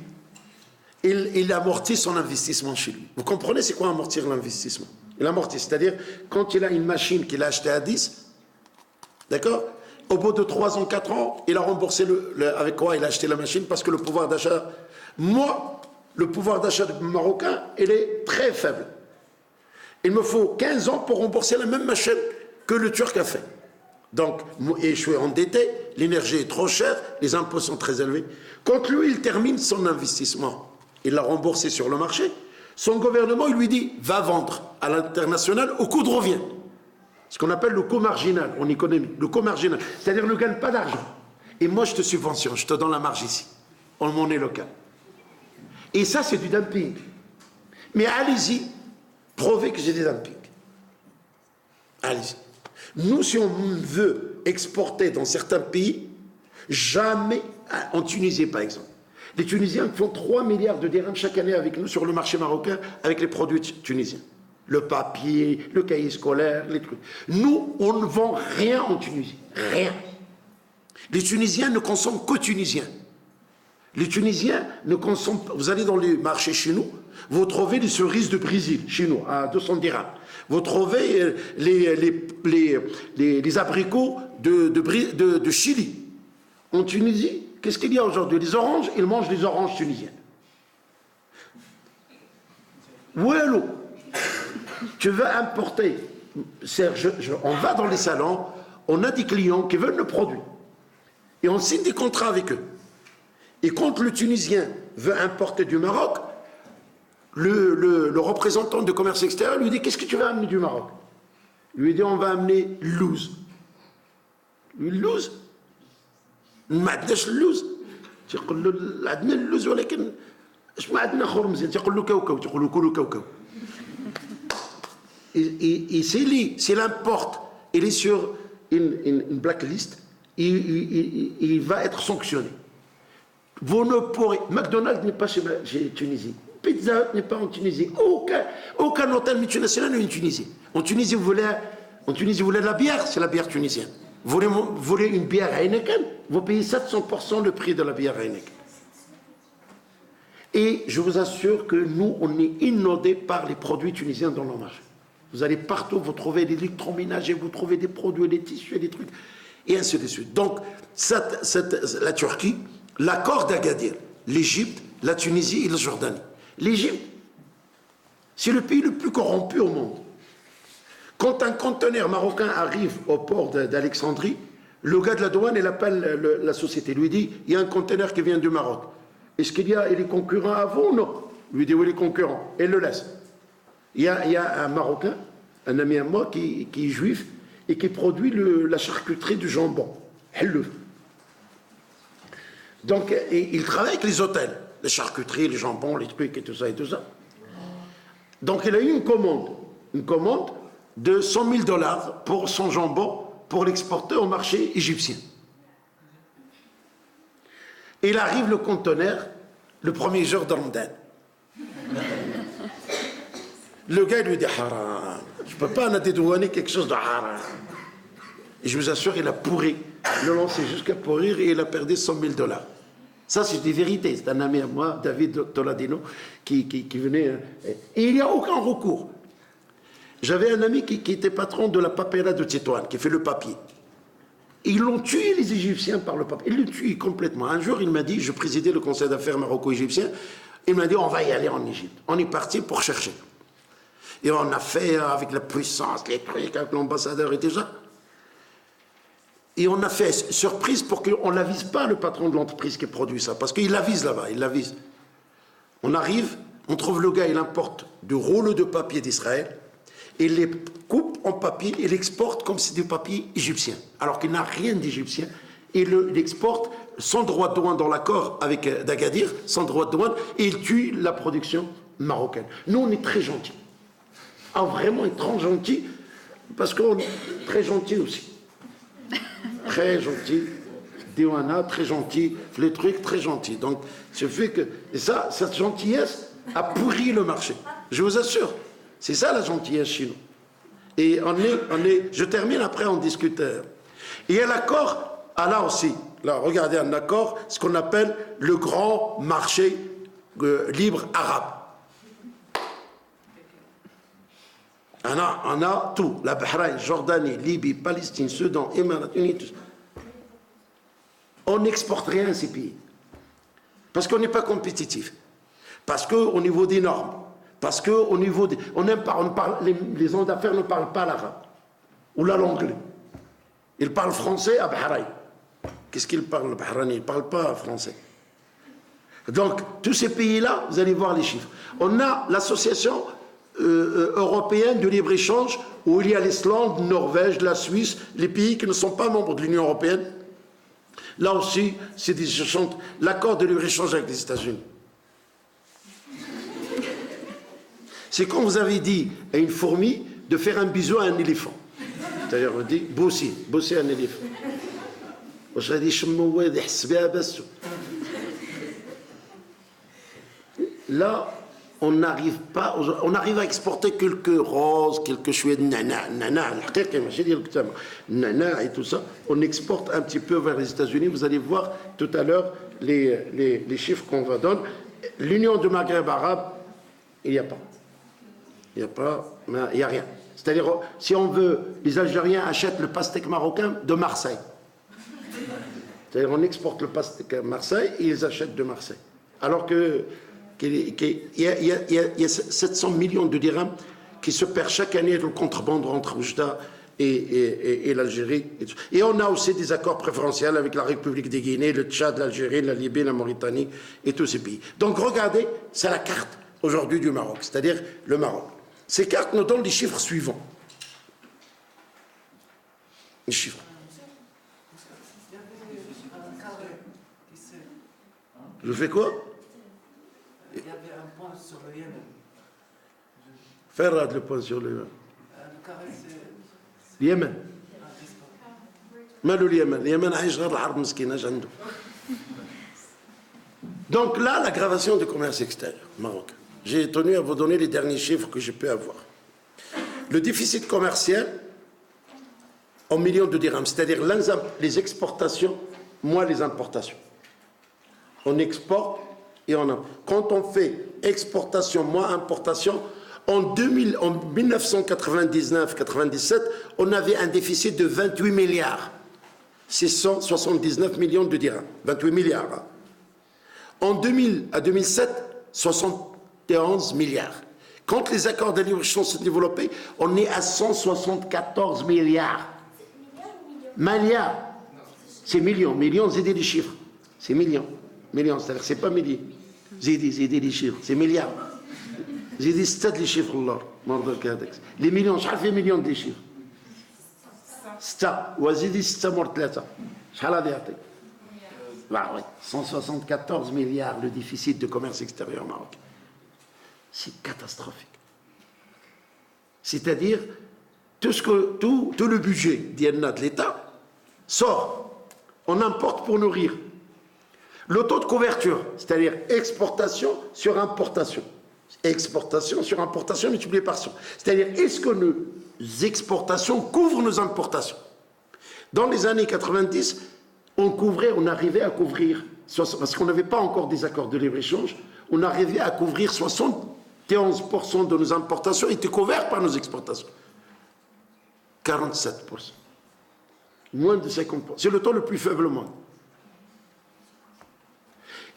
Speaker 2: il amortit son investissement chez lui. Vous comprenez c'est quoi amortir l'investissement? Il amortit, c'est-à-dire quand il a une machine qu'il a achetée à 10, d'accord? Au bout de 3 ans, 4 ans, il a remboursé avec quoi il a acheté la machine, parce que le pouvoir d'achat, le pouvoir d'achat marocain, il est très faible. Il me faut 15 ans pour rembourser la même machine que le Turc a fait. Donc, et je suis endetté, l'énergie est trop chère, les impôts sont très élevés. Quand lui, il termine son investissement, il l'a remboursé sur le marché, son gouvernement, il lui dit, va vendre à l'international au coût de revient. Ce qu'on appelle le coût marginal en économie, le coût marginal. C'est-à-dire ne gagne pas d'argent. Et moi, je te subventionne, je te donne la marge ici, en monnaie locale. Et ça, c'est du dumping. Mais allez-y, prouvez que j'ai des dumping. Allez-y. Nous, si on veut exporter dans certains pays, jamais, en Tunisie par exemple, les Tunisiens font 3 milliards de dirhams chaque année avec nous sur le marché marocain avec les produits tunisiens. Le papier, le cahier scolaire, les trucs. Nous, on ne vend rien en Tunisie. Rien. Les Tunisiens ne consomment que Tunisiens. Les Tunisiens ne consomment pas. Vous allez dans les marchés chez nous, vous trouvez des cerises de Brésil, chez nous, à 200 dirhams. Vous trouvez les abricots de Chili. En Tunisie, qu'est-ce qu'il y a aujourd'hui? Les oranges, ils mangent les oranges tunisiennes. Ouelou, tu veux importer. On va dans les salons, on a des clients qui veulent le produit. Et on signe des contrats avec eux. Et quand le Tunisien veut importer du Maroc, le représentant de commerce extérieur lui dit, qu'est-ce que tu vas amener du Maroc? Lui dit, on va amener louz. Louz? ما عندناش اللوز تيقول له عندنا اللوز ولكن اش ما عندنا اخر مزيان تيقول له كاوكاو تيقول له كلوا كاوكاو et s'il importe il est sur une blacklist il va être sanctionné. Vous ne pourrez McDonald's n'est pas chez Tunisie, Pizza Hut n'est pas en Tunisie, aucun hôtel multinational n'est en Tunisie. En Tunisie vous voulez de la bière, c'est la bière tunisienne. Vous voulez une bière Heineken, vous payez 700% le prix de la bière Heineken. Et je vous assure que nous, on est inondés par les produits tunisiens dans nos marchés. Vous allez partout, vous trouvez des électroménagers, vous trouvez des produits, des tissus, des trucs, et ainsi de suite. Donc, la Turquie, l'accord d'Agadir, l'Égypte, la Tunisie et la Jordanie. L'Égypte, c'est le pays le plus corrompu au monde. Quand un conteneur marocain arrive au port d'Alexandrie, le gars de la douane, il appelle la société, il lui dit, il y a un conteneur qui vient du Maroc. Est-ce qu'il y a des concurrents à vous ou non? Il lui dit, oui, les concurrents. Et il le laisse. Il y a un Marocain, un ami à moi, qui est juif, et qui produit la charcuterie du jambon. Donc, il travaille avec les hôtels, les charcuteries, les jambons, les trucs et tout ça et tout ça. Donc, il a eu une commande de $100 000 pour son jambon, pour l'exporter au marché égyptien. Et il arrive le conteneur le premier jour de Ramadan. Le gars lui dit haram, je ne peux pas dédouaner quelque chose de haram. Et je vous assure, il a pourri, il l'a lancé jusqu'à pourrir et il a perdu $100 000. Ça, c'est des vérités. C'est un ami à moi, David Toladino, qui venait. Et il n'y a aucun recours. J'avais un ami qui était patron de la papera de Tétouan, qui fait le papier. Ils l'ont tué, les Égyptiens, par le papier. Ils l'ont tué complètement. Un jour, il m'a dit, je présidais le conseil d'affaires maroco-égyptien, il m'a dit, on va y aller en Égypte. On est parti pour chercher. Et on a fait avec la puissance, les trucs, avec l'ambassadeur et tout ça. Et on a fait surprise pour qu'on ne l'avise pas, le patron de l'entreprise qui produit ça. Parce qu'il l'avise là-bas, il l'avise. On arrive, on trouve le gars, il importe du rouleau de papier d'Israël. Il les coupe en papier et l'exporte comme si c'était du papier égyptien, alors qu'il n'a rien d'égyptien. Il l'exporte sans droit de douane dans l'accord avec d'Agadir, sans droit de douane, et il tue la production marocaine. Nous, on est très gentils. Ah, vraiment, très gentils, parce qu'on est très gentils aussi. Très gentils. Diwana, très gentil, les trucs, très gentils. Donc, ce fait que... Et ça, cette gentillesse a pourri le marché. Je vous assure. C'est ça la gentillesse chez nous. Et je termine, après on discute. Il y a l'accord, là aussi, là regardez un accord, ce qu'on appelle le grand marché libre arabe. On a tout, la Bahreïn, Jordanie, Libye, Palestine, Soudan, Émirats Unis, tout ça. On n'exporte rien à ces pays. Parce qu'on n'est pas compétitif. Parce qu'au niveau des normes, parce qu'au niveau des... les hommes d'affaires ne parlent pas l'arabe ou l'anglais. Ils parlent français à Bahreïn. Qu'est-ce qu'ils parlent, le Bahrani? Ils ne parlent pas français. Donc, tous ces pays-là, vous allez voir les chiffres. On a l'association européenne de libre-échange, où il y a l'Islande, Norvège, la Suisse, les pays qui ne sont pas membres de l'Union européenne. Là aussi, c'est l'accord de libre-échange avec les États-Unis. C'est quand vous avez dit à une fourmi de faire un bisou à un éléphant. C'est-à-dire, on dit bosser un éléphant. Là, on n'arrive pas, on arrive à exporter quelques roses, quelques chouettes, nana, et tout ça. On exporte un petit peu vers les États-Unis. Vous allez voir tout à l'heure les chiffres qu'on va donner. L'Union du Maghreb arabe, il n'y a pas. Il n'y a rien. C'est-à-dire, si on veut, les Algériens achètent le pastèque marocain de Marseille. C'est-à-dire, on exporte le pastèque à Marseille et ils achètent de Marseille. Alors qu'il y a 700 millions de dirhams qui se perdent chaque année dans le contrebande entre Oujda et l'Algérie. Et on a aussi des accords préférentiels avec la République des Guinées, le Tchad, l'Algérie, la Libye, la Mauritanie et tous ces pays. Donc regardez, c'est la carte aujourd'hui du Maroc, c'est-à-dire le Maroc. Ces cartes nous donnent les chiffres suivants. Les chiffres. Je fais quoi?
Speaker 3: Il y avait un point sur le Yémen.
Speaker 2: Faire le point sur le Yémen.
Speaker 3: Le carré, c'est...
Speaker 2: اليمن ماله اليمن عايش غير العرب مسكين اش عنده. Donc là, l'aggravation du commerce extérieur marocain. J'ai tenu à vous donner les derniers chiffres que je peux avoir. Le déficit commercial en millions de dirhams, c'est-à-dire les exportations moins les importations. On exporte et on importe. Quand on fait exportation moins importation, en 1999-97, on avait un déficit de 28 milliards, 679 millions de dirhams, 28 milliards. Hein. En 2000 à 2007, 71 milliards. Quand les accords de libre-échange se développés, on est à 174 milliards. Milliards. C'est millions. Millions, c'est des chiffres. C'est millions. Millions, c'est-à-dire c'est pas milliers. C'est des chiffres. C'est milliards. J'ai dit c'est les chiffres, Allah. Les millions, je fais millions de chiffres. C'est ça. Ou j'ai dit c'est mort là. Bah oui, 174 milliards le déficit de commerce extérieur marocain. C'est catastrophique. C'est-à-dire, tout le budget de l'État sort. On importe pour nourrir. Le taux de couverture, c'est-à-dire exportation sur importation. Exportation sur importation multiplié par 100. C'est-à-dire, est-ce que nos exportations couvrent nos importations? Dans les années 90, on arrivait à couvrir, parce qu'on n'avait pas encore des accords de libre-échange, on arrivait à couvrir 71% de nos importations étaient couvertes par nos exportations. 47%. Moins de 50%. C'est le taux le plus faible au monde.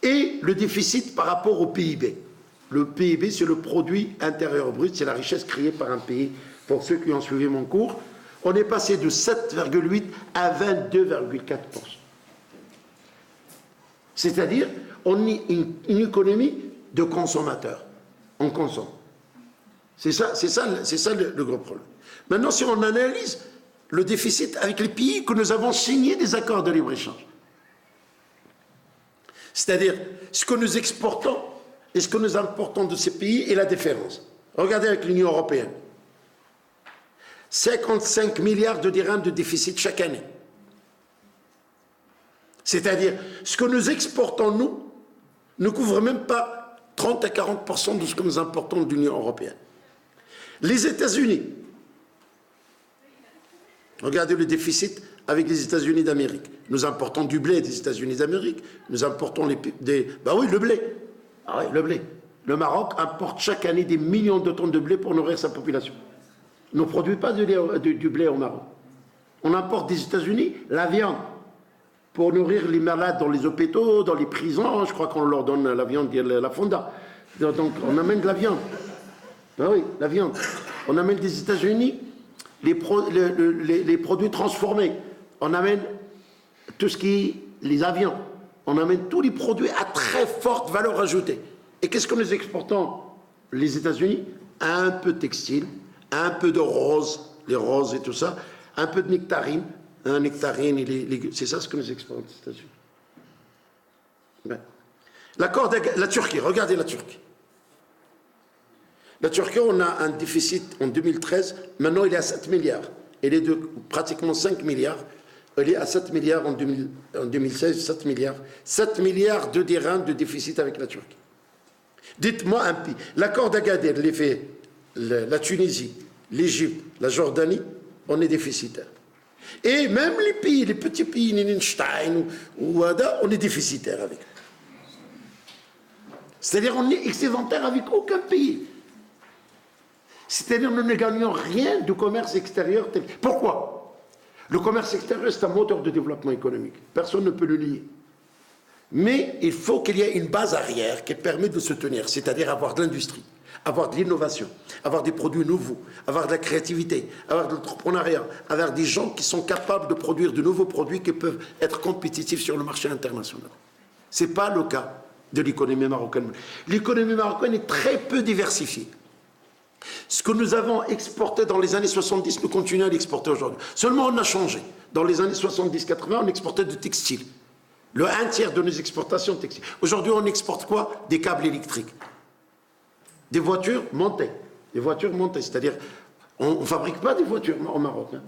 Speaker 2: Et le déficit par rapport au PIB. Le PIB, c'est le produit intérieur brut, c'est la richesse créée par un pays. Pour ceux qui ont suivi mon cours, on est passé de 7,8 à 22,4%. C'est-à-dire, on est une économie de consommateurs. On consomme. C'est ça le gros problème. Maintenant, si on analyse le déficit avec les pays que nous avons signé des accords de libre-échange, c'est-à-dire ce que nous exportons et ce que nous importons de ces pays et la différence. Regardez avec l'Union européenne. 55 milliards de dirhams de déficit chaque année. C'est-à-dire, ce que nous exportons, nous, ne couvre même pas 30 à 40% de ce que nous importons de l'Union européenne. Les États-Unis, regardez le déficit avec les États-Unis d'Amérique. Nous importons du blé des États-Unis d'Amérique, nous importons le blé. Ah oui, le blé. Le Maroc importe chaque année des millions de tonnes de blé pour nourrir sa population. On ne produit pas du blé au Maroc. On importe des États-Unis la viande pour nourrir les malades dans les hôpitaux, dans les prisons. Je crois qu'on leur donne la viande, la fonda. Donc on amène de la viande. Ah oui, la viande. On amène des États-Unis les produits transformés. On amène tout ce qui est les avions, on amène tous les produits à très forte valeur ajoutée. Et qu'est-ce que nous exportons, les États-Unis? Un peu de textile, un peu de rose, les roses et tout ça, un peu de nectarine, nectarine et c'est ça ce que nous exportons aux États-Unis. Ben. L'accord de la Turquie, regardez la Turquie. La Turquie, on a un déficit en 2013, maintenant il est à 7 milliards. Il est de pratiquement 5 milliards. Il est à 7 milliards en 2016, 7 milliards. 7 milliards de dirhams de déficit avec la Turquie. Dites-moi un pays. L'accord d'Agadir, les fait la Tunisie, l'Égypte, la Jordanie, on est déficitaire. Et même les pays, les petits pays, Liechtenstein ou Ada, on est déficitaire avec. C'est-à-dire on est excédentaire avec aucun pays. C'est-à-dire nous ne gagnons rien du commerce extérieur. Pourquoi? Le commerce extérieur, c'est un moteur de développement économique. Personne ne peut le nier. Mais il faut qu'il y ait une base arrière qui permet de se tenir, c'est-à-dire avoir de l'industrie, avoir de l'innovation, avoir des produits nouveaux, avoir de la créativité, avoir de l'entrepreneuriat, avoir des gens qui sont capables de produire de nouveaux produits qui peuvent être compétitifs sur le marché international. Ce n'est pas le cas de l'économie marocaine. L'économie marocaine est très peu diversifiée. Ce que nous avons exporté dans les années 70, nous continuons à l'exporter aujourd'hui. Seulement, on a changé. Dans les années 70-80, on exportait du textile. Le 1/3 de nos exportations textiles. Aujourd'hui, on exporte quoi? Des câbles électriques. Des voitures montées. Des voitures montées. C'est-à-dire, on ne fabrique pas des voitures au Maroc. Hein.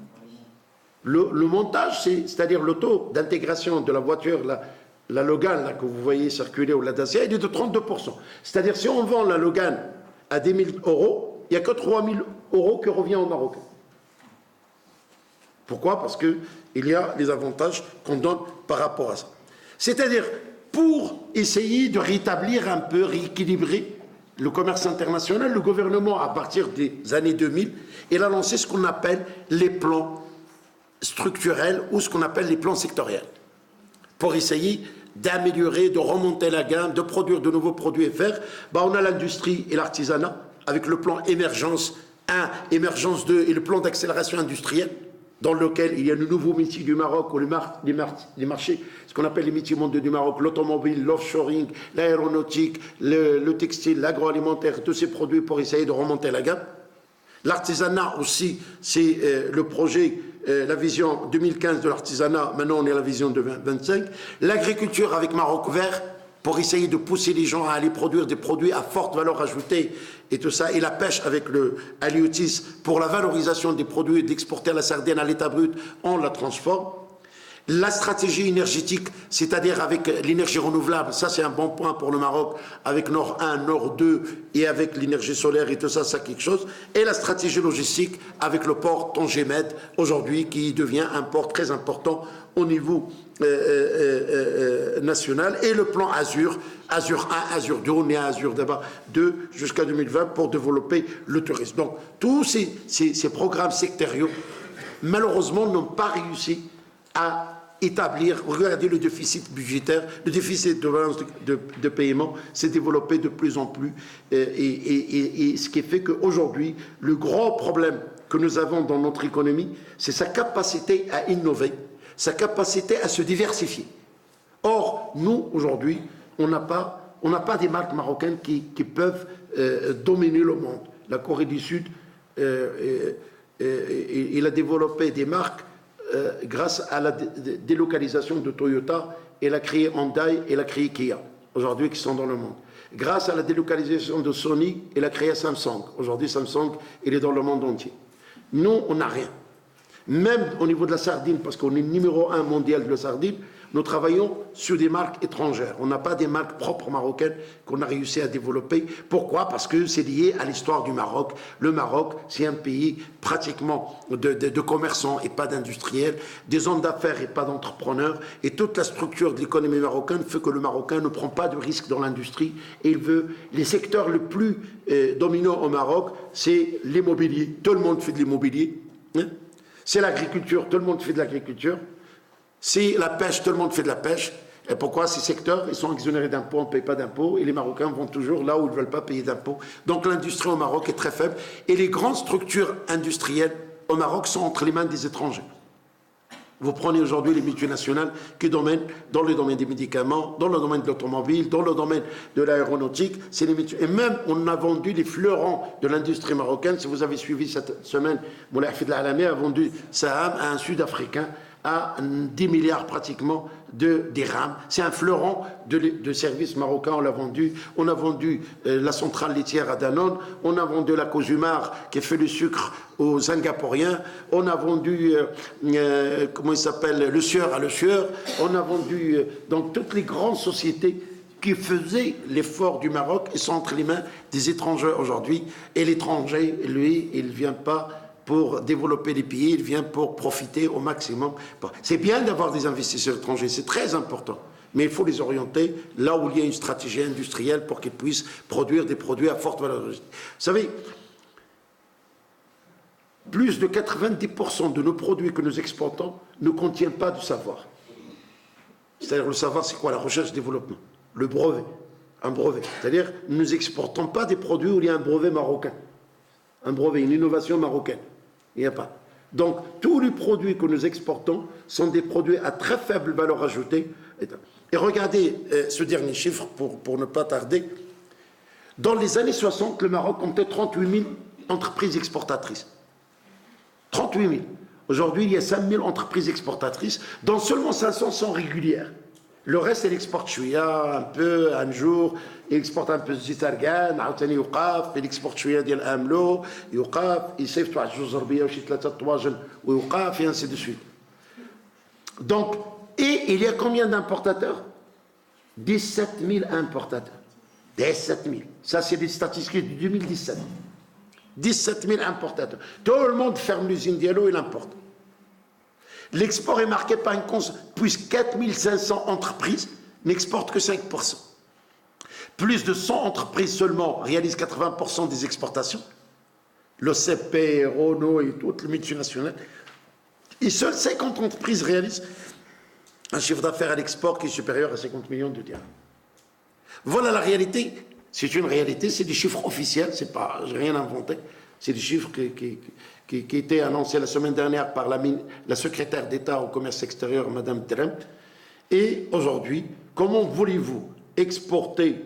Speaker 2: Le montage, c'est-à-dire le taux d'intégration de la voiture, la Logan là, que vous voyez circuler, ou la Dacia, il est de 32%. C'est-à-dire, si on vend la Logan à 10 000 €, il n'y a que 3 000 € qui revient au Maroc. Pourquoi? Parce qu'il y a les avantages qu'on donne par rapport à ça. C'est-à-dire, pour essayer de rétablir un peu, rééquilibrer le commerce international, le gouvernement, à partir des années 2000, il a lancé ce qu'on appelle les plans structurels ou ce qu'on appelle les plans sectoriels, pour essayer d'améliorer, de remonter la gamme, de produire de nouveaux produits et faire. On a l'industrie et l'artisanat, avec le plan émergence 1, émergence 2 et le plan d'accélération industrielle, dans lequel il y a le nouveau métier du Maroc, ou les marchés, ce qu'on appelle les métiers mondiaux du Maroc, l'automobile, l'offshoring, l'aéronautique, le textile, l'agroalimentaire, tous ces produits pour essayer de remonter la gamme. L'artisanat aussi, c'est le projet, la vision 2015 de l'artisanat, maintenant on est à la vision de 2025. L'agriculture avec Maroc vert, pour essayer de pousser les gens à aller produire des produits à forte valeur ajoutée et tout ça, et la pêche avec le halieutice pour la valorisation des produits, d'exporter la sardine à l'état brut, on la transforme. La stratégie énergétique, c'est-à-dire avec l'énergie renouvelable, ça c'est un bon point pour le Maroc, avec Nord 1, Nord 2 et avec l'énergie solaire et tout ça, c'est quelque chose. Et la stratégie logistique avec le port Tanger-Med, aujourd'hui, qui devient un port très important au niveau national, et le plan Azur, Azur 1, Azur 2, on est à Azur d'abord 2 jusqu'à 2020 pour développer le tourisme. Donc tous ces programmes sectoriels, malheureusement, n'ont pas réussi à établir, regardez le déficit budgétaire, le déficit de balance de paiement s'est développé de plus en plus, et ce qui fait qu'aujourd'hui, le grand problème que nous avons dans notre économie, c'est sa capacité à innover, sa capacité à se diversifier. Or, nous, aujourd'hui, on n'a pas des marques marocaines qui peuvent dominer le monde. La Corée du Sud, il a développé des marques grâce à la délocalisation de Toyota. Elle a créé Hyundai, elle a créé Kia, aujourd'hui qui sont dans le monde. Grâce à la délocalisation de Sony, elle a créé Samsung. Aujourd'hui, Samsung, il est dans le monde entier. Nous, on n'a rien. Même au niveau de la sardine, parce qu'on est numéro 1 mondial de la sardine, nous travaillons sur des marques étrangères. On n'a pas des marques propres marocaines qu'on a réussi à développer. Pourquoi? Parce que c'est lié à l'histoire du Maroc. Le Maroc, c'est un pays pratiquement de commerçants et pas d'industriels, des hommes d'affaires et pas d'entrepreneurs. Et toute la structure de l'économie marocaine fait que le Marocain ne prend pas de risques dans l'industrie. Et il veut les secteurs les plus dominants au Maroc, c'est l'immobilier. Tout le monde fait de l'immobilier. Hein? C'est l'agriculture, tout le monde fait de l'agriculture. C'est la pêche, tout le monde fait de la pêche. Et pourquoi ces secteurs, ils sont exonérés d'impôts, on ne paye pas d'impôts, et les Marocains vont toujours là où ils ne veulent pas payer d'impôts. Donc l'industrie au Maroc est très faible, et les grandes structures industrielles au Maroc sont entre les mains des étrangers. Vous prenez aujourd'hui les multinationales qui dominent dans le domaine des médicaments, dans le domaine de l'automobile, dans le domaine de l'aéronautique. Et même, on a vendu les fleurons de l'industrie marocaine. Si vous avez suivi cette semaine, Moulay Hafid Al-Alami a vendu Saham à un Sud-Africain à 10 milliards pratiquement de dirhams. C'est un fleuron de services marocains, on l'a vendu. On a vendu la centrale laitière à Danone, on a vendu la Cosumar qui fait le sucre aux Singapouriens, on a vendu, comment il s'appelle, le Sieur à le Sieur, on a vendu donc toutes les grandes sociétés qui faisaient l'effort du Maroc et sont entre les mains des étrangers aujourd'hui. Et l'étranger, lui, il ne vient pas pour développer les pays, il vient pour profiter au maximum. C'est bien d'avoir des investisseurs étrangers, c'est très important. Mais il faut les orienter là où il y a une stratégie industrielle pour qu'ils puissent produire des produits à forte valeur ajoutée. Vous savez, plus de 90% de nos produits que nous exportons ne contiennent pas du savoir. C'est-à-dire, le savoir, c'est quoi? La recherche et développement. Le brevet. Un brevet. C'est-à-dire, nous n'exportons pas des produits où il y a un brevet marocain. Un brevet, une innovation marocaine. Il n'y a pas. Donc, tous les produits que nous exportons sont des produits à très faible valeur ajoutée. Et regardez ce dernier chiffre pour ne pas tarder. Dans les années 60, le Maroc comptait 38 000 entreprises exportatrices. 38 000. Aujourd'hui, il y a 5 000 entreprises exportatrices, dont seulement 500 sont régulières. Le reste, elle exporte chouïa, un peu, un jour, il exporte un peu de zitargan, il exporte chouïa ديال amlo, il sait toi جوج ربيه وشي ثلاثه طواجن ويوقف et ainsi de suite. Donc, et il y a combien d'importateurs? 17 000 importateurs. 17 000. Ça, c'est des statistiques de 2017. 17 000 importateurs. Tout le monde ferme l'usine Diallo et l'importe. L'export est marqué par une puisque 4500 entreprises n'exportent que 5%. Plus de 100 entreprises seulement réalisent 80% des exportations. L'OCP, Renault et toutes les multinationales. Et seules 50 entreprises réalisent un chiffre d'affaires à l'export qui est supérieur à 50 millions de dirhams. Voilà la réalité. C'est une réalité, c'est des chiffres officiels, c'est pas, j'ai rien inventé. C'est des chiffres qui étaient annoncés la semaine dernière par la secrétaire d'État au commerce extérieur, Mme Trump. Et aujourd'hui, comment voulez-vous exporter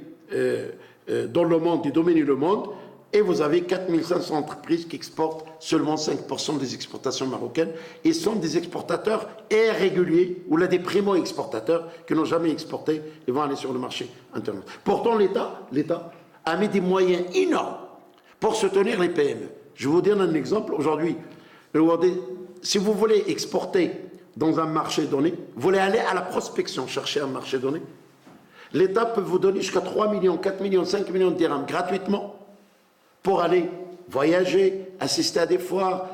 Speaker 2: dans le monde et dominer le monde? Et vous avez 4500 entreprises qui exportent seulement 5% des exportations marocaines et sont des exportateurs irréguliers ou là des primo-exportateurs qui n'ont jamais exporté et vont aller sur le marché international. Pourtant, l'État a mis des moyens énormes pour soutenir les PME. Je vous donne un exemple. Aujourd'hui, si vous voulez exporter dans un marché donné, vous voulez aller à la prospection, chercher un marché donné, l'État peut vous donner jusqu'à 3 millions, 4 millions, 5 millions de dirhams gratuitement pour aller voyager, assister à des foires,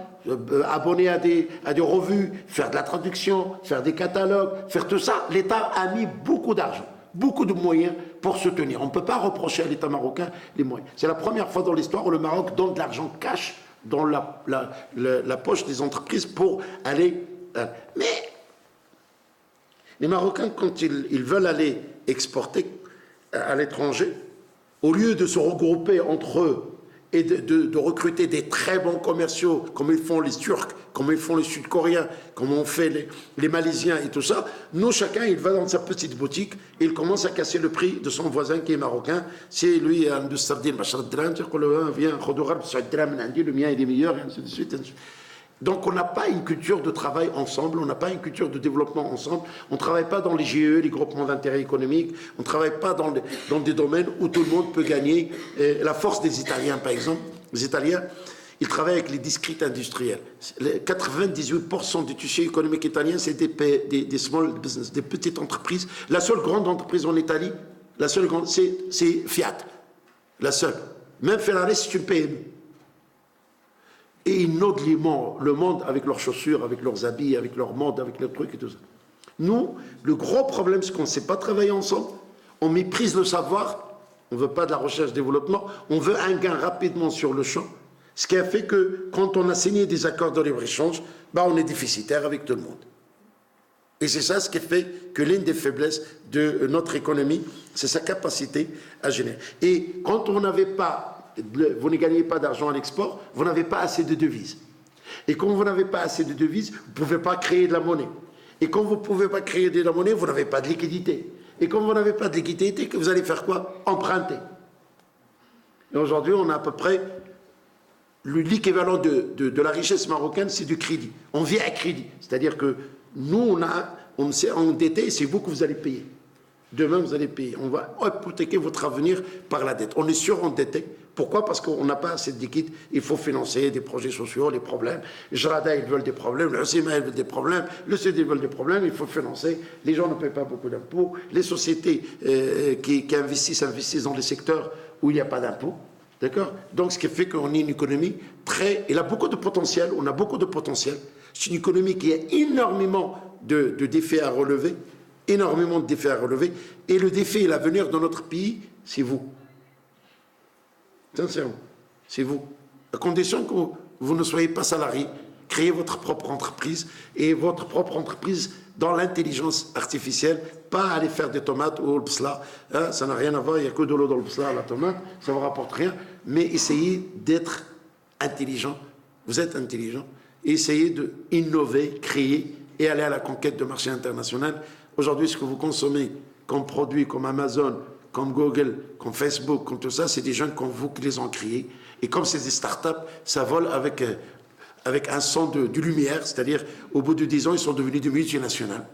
Speaker 2: abonner à des revues, faire de la traduction, faire des catalogues, faire tout ça. L'État a mis beaucoup d'argent, beaucoup de moyens pour soutenir. On ne peut pas reprocher à l'État marocain les moyens. C'est la première fois dans l'histoire où le Maroc donne de l'argent cash dans la poche des entreprises pour aller... Mais les Marocains, quand ils veulent aller exporter à l'étranger, au lieu de se regrouper entre eux et de recruter des très bons commerciaux, comme ils font les Turcs, comme ils font les Sud-Coréens, comme on fait les Malaisiens et tout ça, nous, chacun, il va dans sa petite boutique et il commence à casser le prix de son voisin qui est marocain. Si lui, il a un sardine, viens, le mien, il est meilleur, et ainsi de suite. Donc, on n'a pas une culture de travail ensemble, on n'a pas une culture de développement ensemble, on ne travaille pas dans les GE, les groupements d'intérêt économique, on ne travaille pas dans des domaines où tout le monde peut gagner. La force des Italiens, par exemple, les Italiens, ils travaillent avec les discrètes industriels. 98% du tissu économique italien, c'est des small business, des petites entreprises. La seule grande entreprise en Italie, c'est Fiat. La seule. Même Ferrari, c'est une PME. Et ils nodent le monde avec leurs chaussures, avec leurs habits, avec leur mode, avec leurs trucs et tout ça. Nous, le gros problème, c'est qu'on ne sait pas travailler ensemble, on méprise le savoir, on ne veut pas de la recherche-développement, on veut un gain rapidement sur le champ, ce qui a fait que quand on a signé des accords de libre-échange, on est déficitaire avec tout le monde. Et c'est ça ce qui fait que l'une des faiblesses de notre économie, c'est sa capacité à générer. Et quand on n'avait pas... Vous ne gagnez pas d'argent à l'export, vous n'avez pas assez de devises. Et quand vous n'avez pas assez de devises, vous ne pouvez pas créer de la monnaie. Et quand vous ne pouvez pas créer de la monnaie, vous n'avez pas de liquidité. Et quand vous n'avez pas de liquidité, vous allez faire quoi? Emprunter. Et aujourd'hui, on a à peu près l'équivalent de la richesse marocaine, c'est du crédit. On vit à crédit. C'est-à-dire que nous, on s'est endetté et c'est vous que vous allez payer. Demain, vous allez payer. On va hypothéquer votre avenir par la dette. On est surendetté. Pourquoi? Parce qu'on n'a pas assez de liquide. Il faut financer des projets sociaux, les problèmes. Jarada, ils veulent des problèmes. Le CMA, ils veulent des problèmes. Le CD, ils veulent des problèmes. Il faut financer. Les gens ne paient pas beaucoup d'impôts. Les sociétés qui investissent dans des secteurs où il n'y a pas d'impôts. D'accord? Donc, ce qui fait qu'on est une économie il a beaucoup de potentiel. On a beaucoup de potentiel. C'est une économie qui a énormément de défis à relever. Énormément de défis à relever. Et le défi et l'avenir de notre pays, c'est vous. Sincèrement, c'est vous. À condition que vous ne soyez pas salarié, créez votre propre entreprise et votre propre entreprise dans l'intelligence artificielle, pas aller faire des tomates ou le psla, hein, ça n'a rien à voir, il n'y a que de l'eau dans le psla, la tomate, ça ne vous rapporte rien, mais essayez d'être intelligent, vous êtes intelligent, et essayez d'innover, créer et aller à la conquête de marché international. Aujourd'hui, ce que vous consommez comme produit, comme Amazon, comme Google, comme Facebook, comme tout ça, c'est des gens comme vous qui les ont créés. Et comme c'est des startups, ça vole avec un son de lumière, c'est-à-dire au bout de 10 ans, ils sont devenus des multinationales.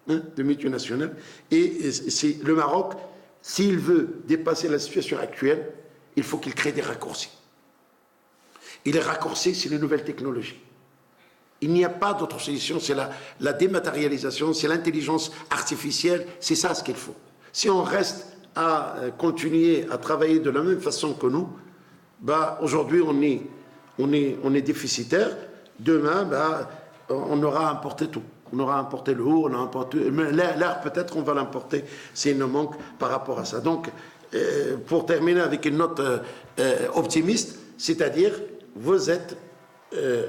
Speaker 2: Hein, des multinationales. Et c'est le Maroc, s'il veut dépasser la situation actuelle, il faut qu'il crée des raccourcis. Et les raccourcis, c'est les nouvelles technologies. Il n'y a pas d'autre solution, c'est la dématérialisation, c'est l'intelligence artificielle, c'est ça ce qu'il faut. Si on reste à continuer à travailler de la même façon que nous, bah, aujourd'hui on est déficitaire, demain bah, on aura importé tout. On aura importé le haut, on a importé, mais l'air peut-être on va l'importer, c'est un manque par rapport à ça. Donc, pour terminer avec une note optimiste, c'est-à-dire vous êtes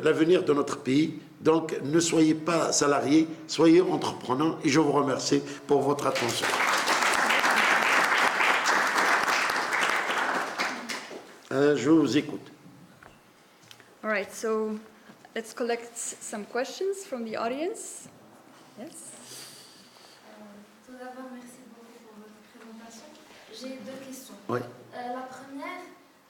Speaker 2: l'avenir de notre pays. Donc, ne soyez pas salariés, soyez entrepreneurs et je vous remercie pour votre attention. Je vous écoute.
Speaker 1: All right, so let's collect some questions from the audience. Yes.
Speaker 4: Tout d'abord, merci beaucoup pour votre présentation. J'ai deux questions.
Speaker 2: Oui.
Speaker 4: La première,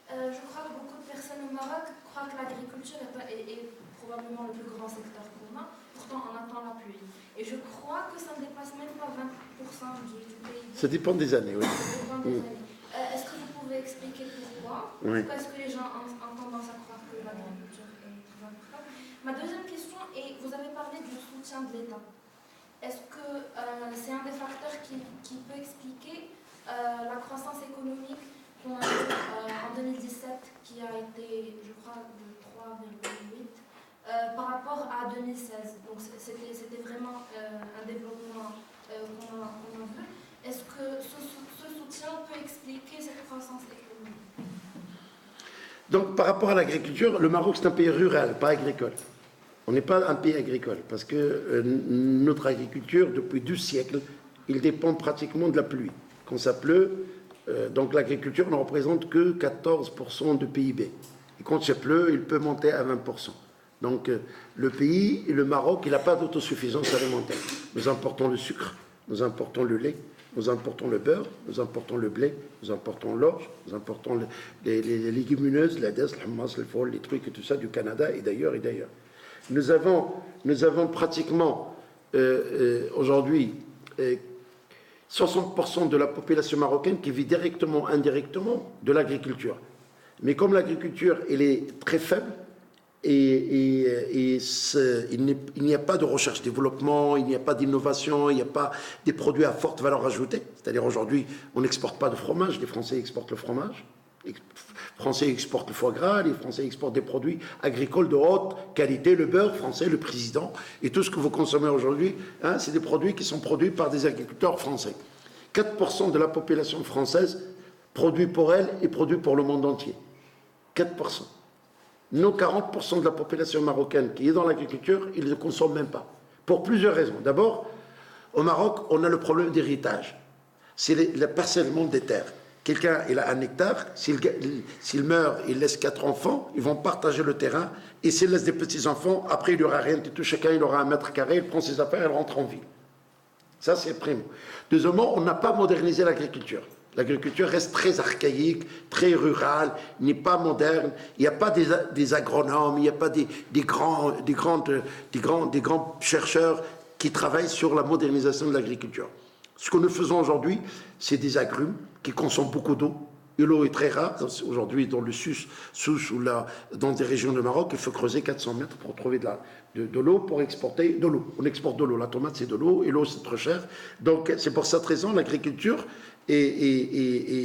Speaker 4: je crois que beaucoup de personnes au Maroc croient que l'agriculture est probablement le plus grand secteur qu'on a, pourtant on attend la pluie. Et je crois que ça ne dépasse même pas 20% du PIB.
Speaker 2: Ça dépend des années, oui.
Speaker 4: Ça dépend des années. Est-ce que vous pouvez expliquer pourquoi?
Speaker 2: Oui.
Speaker 4: Pourquoi est-ce que les gens ont tendance à croire que l'agriculture est très importante? Ma deuxième question est, vous avez parlé du soutien de l'État. Est-ce que c'est un des facteurs qui peut expliquer la croissance économique qu'on a eue en 2017, qui a été, je crois, de 3,8 par rapport à 2016. Donc c'était vraiment un développement qu'on a vu. Est-ce que ce soutien peut expliquer cette croissance économique?
Speaker 2: Donc, par rapport à l'agriculture, le Maroc, c'est un pays rural, pas agricole. On n'est pas un pays agricole, parce que notre agriculture, depuis 12 siècles, il dépend pratiquement de la pluie. Quand ça pleut, donc l'agriculture ne représente que 14% de PIB. Et quand il pleut, il peut monter à 20%. Donc, le pays, le Maroc, il n'a pas d'autosuffisance alimentaire. Nous importons le sucre, nous importons le lait, nous importons le beurre, nous importons le blé, nous importons l'orge, nous importons les légumineuses, la desse, le hummus, le fol, les trucs et tout ça du Canada et d'ailleurs et d'ailleurs. Nous avons pratiquement aujourd'hui 60% de la population marocaine qui vit directement, indirectement de l'agriculture. Mais comme l'agriculture elle est très faible, il n'y a pas de recherche-développement, il n'y a pas d'innovation, il n'y a pas des produits à forte valeur ajoutée. C'est-à-dire aujourd'hui, on n'exporte pas de fromage, les Français exportent le fromage, les Français exportent le foie gras, les Français exportent des produits agricoles de haute qualité, le beurre français, le président, et tout ce que vous consommez aujourd'hui, hein, c'est des produits qui sont produits par des agriculteurs français. 4% de la population française produit pour elle et produit pour le monde entier. 4%. Nos 40% de la population marocaine qui est dans l'agriculture, ils ne consomment même pas. Pour plusieurs raisons. D'abord, au Maroc, on a le problème d'héritage. C'est le parcellement des terres quelqu'un il a 1 hectare, s'il meurt, il laisse 4 enfants, ils vont partager le terrain, et s'il laisse des petits-enfants, après il n'y aura rien du tout, chacun il aura 1 mètre carré, il prend ses affaires, il rentre en ville. Ça c'est primo. Deuxièmement, on n'a pas modernisé l'agriculture. L'agriculture reste très archaïque, très rurale, n'est pas moderne. Il n'y a pas des agronomes, il n'y a pas des grands chercheurs qui travaillent sur la modernisation de l'agriculture. Ce que nous faisons aujourd'hui, c'est des agrumes qui consomment beaucoup d'eau. Et l'eau est très rare. Aujourd'hui, dans le Sousse ou dans des régions du Maroc, il faut creuser 400 mètres pour trouver de l'eau, pour exporter de l'eau. On exporte de l'eau. La tomate, c'est de l'eau, et l'eau, c'est trop cher. Donc, c'est pour cette raison, l'agriculture, et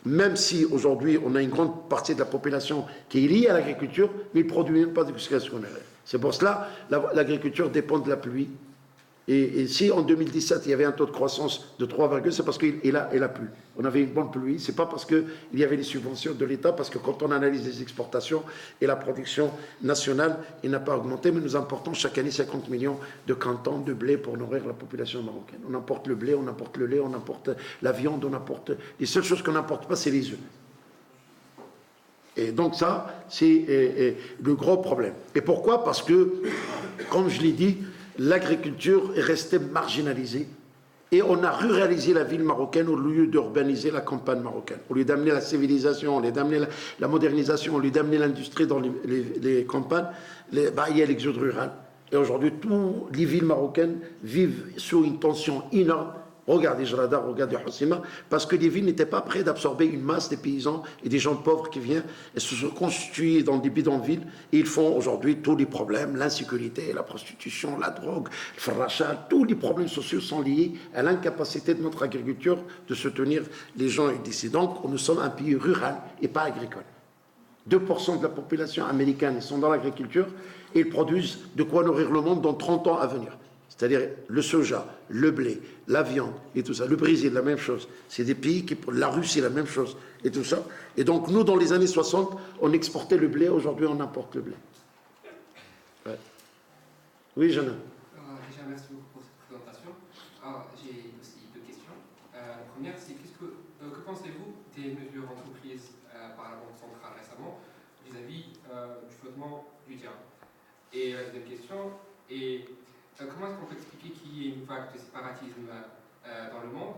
Speaker 2: même si aujourd'hui, on a une grande partie de la population qui est liée à l'agriculture, mais il ne produit même pas de ce qu'on a. C'est pour cela, l'agriculture dépend de la pluie. Et si en 2017, il y avait un taux de croissance de 3, c'est parce qu'il a plu. On avait une bonne pluie. Ce n'est pas parce qu'il y avait des subventions de l'État, parce que quand on analyse les exportations et la production nationale, il n'a pas augmenté, mais nous importons chaque année 50 millions de cantons de blé pour nourrir la population marocaine. On importe le blé, on importe le lait, on importe la viande, on importe... Les seules choses qu'on n'importe pas, c'est les œufs. Et donc ça, c'est le gros problème. Et pourquoi? Parce que, comme je l'ai dit, l'agriculture est restée marginalisée et on a ruralisé la ville marocaine au lieu d'urbaniser la campagne marocaine. Au lieu d'amener la civilisation, au lieu d'amener la modernisation, au lieu d'amener l'industrie dans les campagnes, il y a l'exode rural. Et aujourd'hui, toutes les villes marocaines vivent sous une tension énorme. Regardez Jradar, regardez Hossima, parce que les villes n'étaient pas prêtes d'absorber une masse des paysans et des gens pauvres qui viennent et se sont constitués dans des bidonvilles. Et ils font aujourd'hui tous les problèmes, l'insécurité, la prostitution, la drogue, le farrachat, tous les problèmes sociaux sont liés à l'incapacité de notre agriculture de soutenir les gens d'ici. Donc, nous sommes un pays rural et pas agricole. 2% de la population américaine sont dans l'agriculture et ils produisent de quoi nourrir le monde dans 30 ans à venir. C'est-à-dire le soja, le blé, la viande et tout ça. Le Brésil, la même chose. C'est des pays qui... La Russie, la même chose et tout ça. Et donc, nous, dans les années 60, on exportait le blé. Aujourd'hui, on importe le blé. Ouais. Oui, Jeanne.
Speaker 5: Déjà, merci beaucoup pour cette présentation. J'ai aussi 2 questions. La première, c'est que pensez-vous des mesures entreprises par la Banque centrale récemment vis-à-vis du flottement du dirham? Et la deuxième question est... comment est-ce qu'on peut expliquer qu'il y ait une vague de séparatisme dans le monde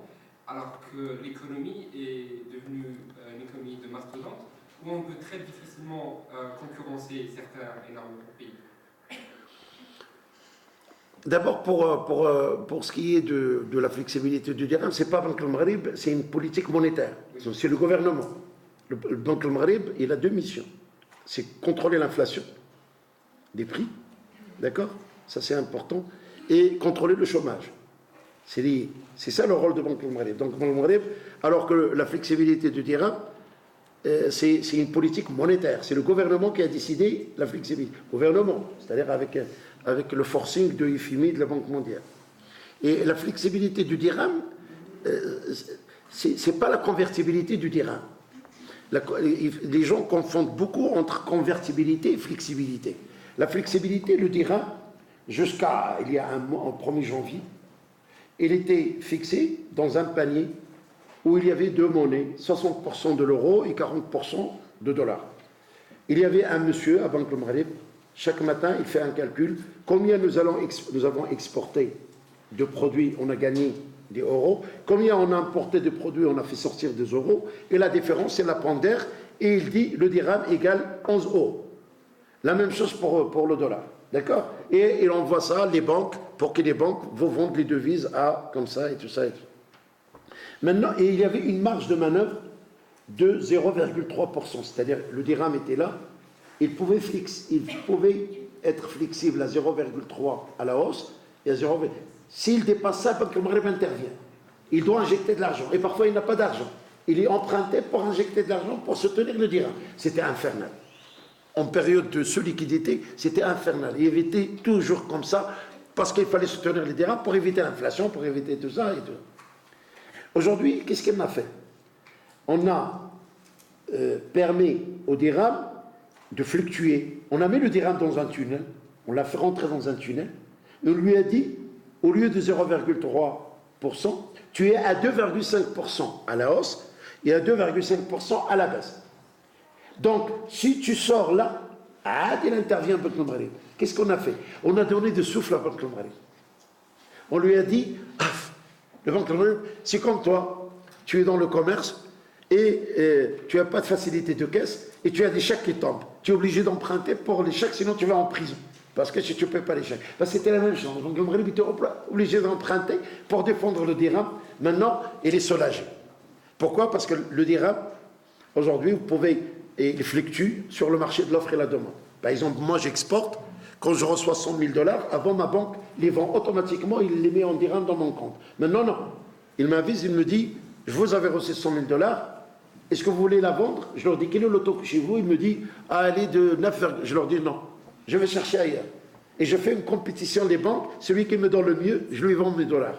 Speaker 5: alors que l'économie est devenue une économie de mastodonte où on peut très difficilement concurrencer certains énormes pays?
Speaker 2: D'abord, pour ce qui est de la flexibilité du dirham, ce n'est pas Banque al-Maghrib, c'est une politique monétaire. Oui. C'est le gouvernement. Le Banque al-Maghrib, il a 2 missions. C'est contrôler l'inflation des prix, d'accord? Ça, c'est important. Et contrôler le chômage. C'est ça le rôle de Banque al-Maghrib. Donc, Banque al-Maghrib, alors que la flexibilité du dirham, c'est une politique monétaire. C'est le gouvernement qui a décidé la flexibilité. Gouvernement, c'est-à-dire avec le forcing de FMI de la Banque mondiale. Et la flexibilité du dirham, c'est pas la convertibilité du dirham. Les gens confondent beaucoup entre convertibilité et flexibilité. La flexibilité, le dirham, jusqu'à il y a un mois, en 1er janvier, il était fixé dans un panier où il y avait 2 monnaies, 60% de l'euro et 40% de dollars. Il y avait un monsieur à Banque al-Maghrib, chaque matin il fait un calcul, combien nous avons exporté de produits, on a gagné des euros, combien on a importé de produits, on a fait sortir des euros, et la différence c'est la pondère, et il dit le dirham égale 11 euros. La même chose pour le dollar. D'accord? Et il envoie ça, les banques, pour que les banques vous vendent les devises à comme ça et tout ça. Et tout. Maintenant, et il y avait une marge de manœuvre de 0,3%. C'est-à-dire, le dirham était là, il pouvait être flexible à 0,3 à la hausse et à 0,3. S'il dépasse ça, Banque al-Maghrib intervient. Il doit injecter de l'argent. Et parfois, il n'a pas d'argent. Il est emprunté pour injecter de l'argent pour soutenir le dirham. C'était infernal. En période de sous-liquidité, c'était infernal. Il était toujours comme ça, parce qu'il fallait soutenir les dirhams pour éviter l'inflation, pour éviter tout ça et tout. Aujourd'hui, qu'est-ce qu'on a fait? On a permis au dirham de fluctuer. On a mis le dirham dans un tunnel, on l'a fait rentrer dans un tunnel, et on lui a dit, au lieu de 0,3 tu es à 2,5% à la hausse et à 2,5% à la baisse. Donc, si tu sors là, il intervient Banque Nombrali. Qu'est-ce qu'on a fait? On a donné de souffle à Banque Nombrali. On lui a dit, le Banque Nombrali, c'est comme toi, tu es dans le commerce et tu n'as pas de facilité de caisse et tu as des chèques qui tombent. Tu es obligé d'emprunter pour les chèques, sinon tu vas en prison. Parce que si tu ne paies pas les chèques. C'était la même chose. Donc, Nombrali était obligé d'emprunter pour défendre le dirham. Maintenant, il est soulagé. Pourquoi? Parce que le dirham, aujourd'hui, vous pouvez, et il fluctue sur le marché de l'offre et la demande. Par exemple, moi, j'exporte. Quand je reçois 100 000 $, avant ma banque les vend automatiquement, il les met en dirham dans mon compte. Maintenant, non. Il m'avise, il me dit, je vous avais reçu 100 000 $, est-ce que vous voulez la vendre? Je leur dis, quel est le taux chez vous? Il me dit, elle est de 9, je leur dis non. Je vais chercher ailleurs. Et je fais une compétition des banques. Celui qui me donne le mieux, je lui vends mes dollars.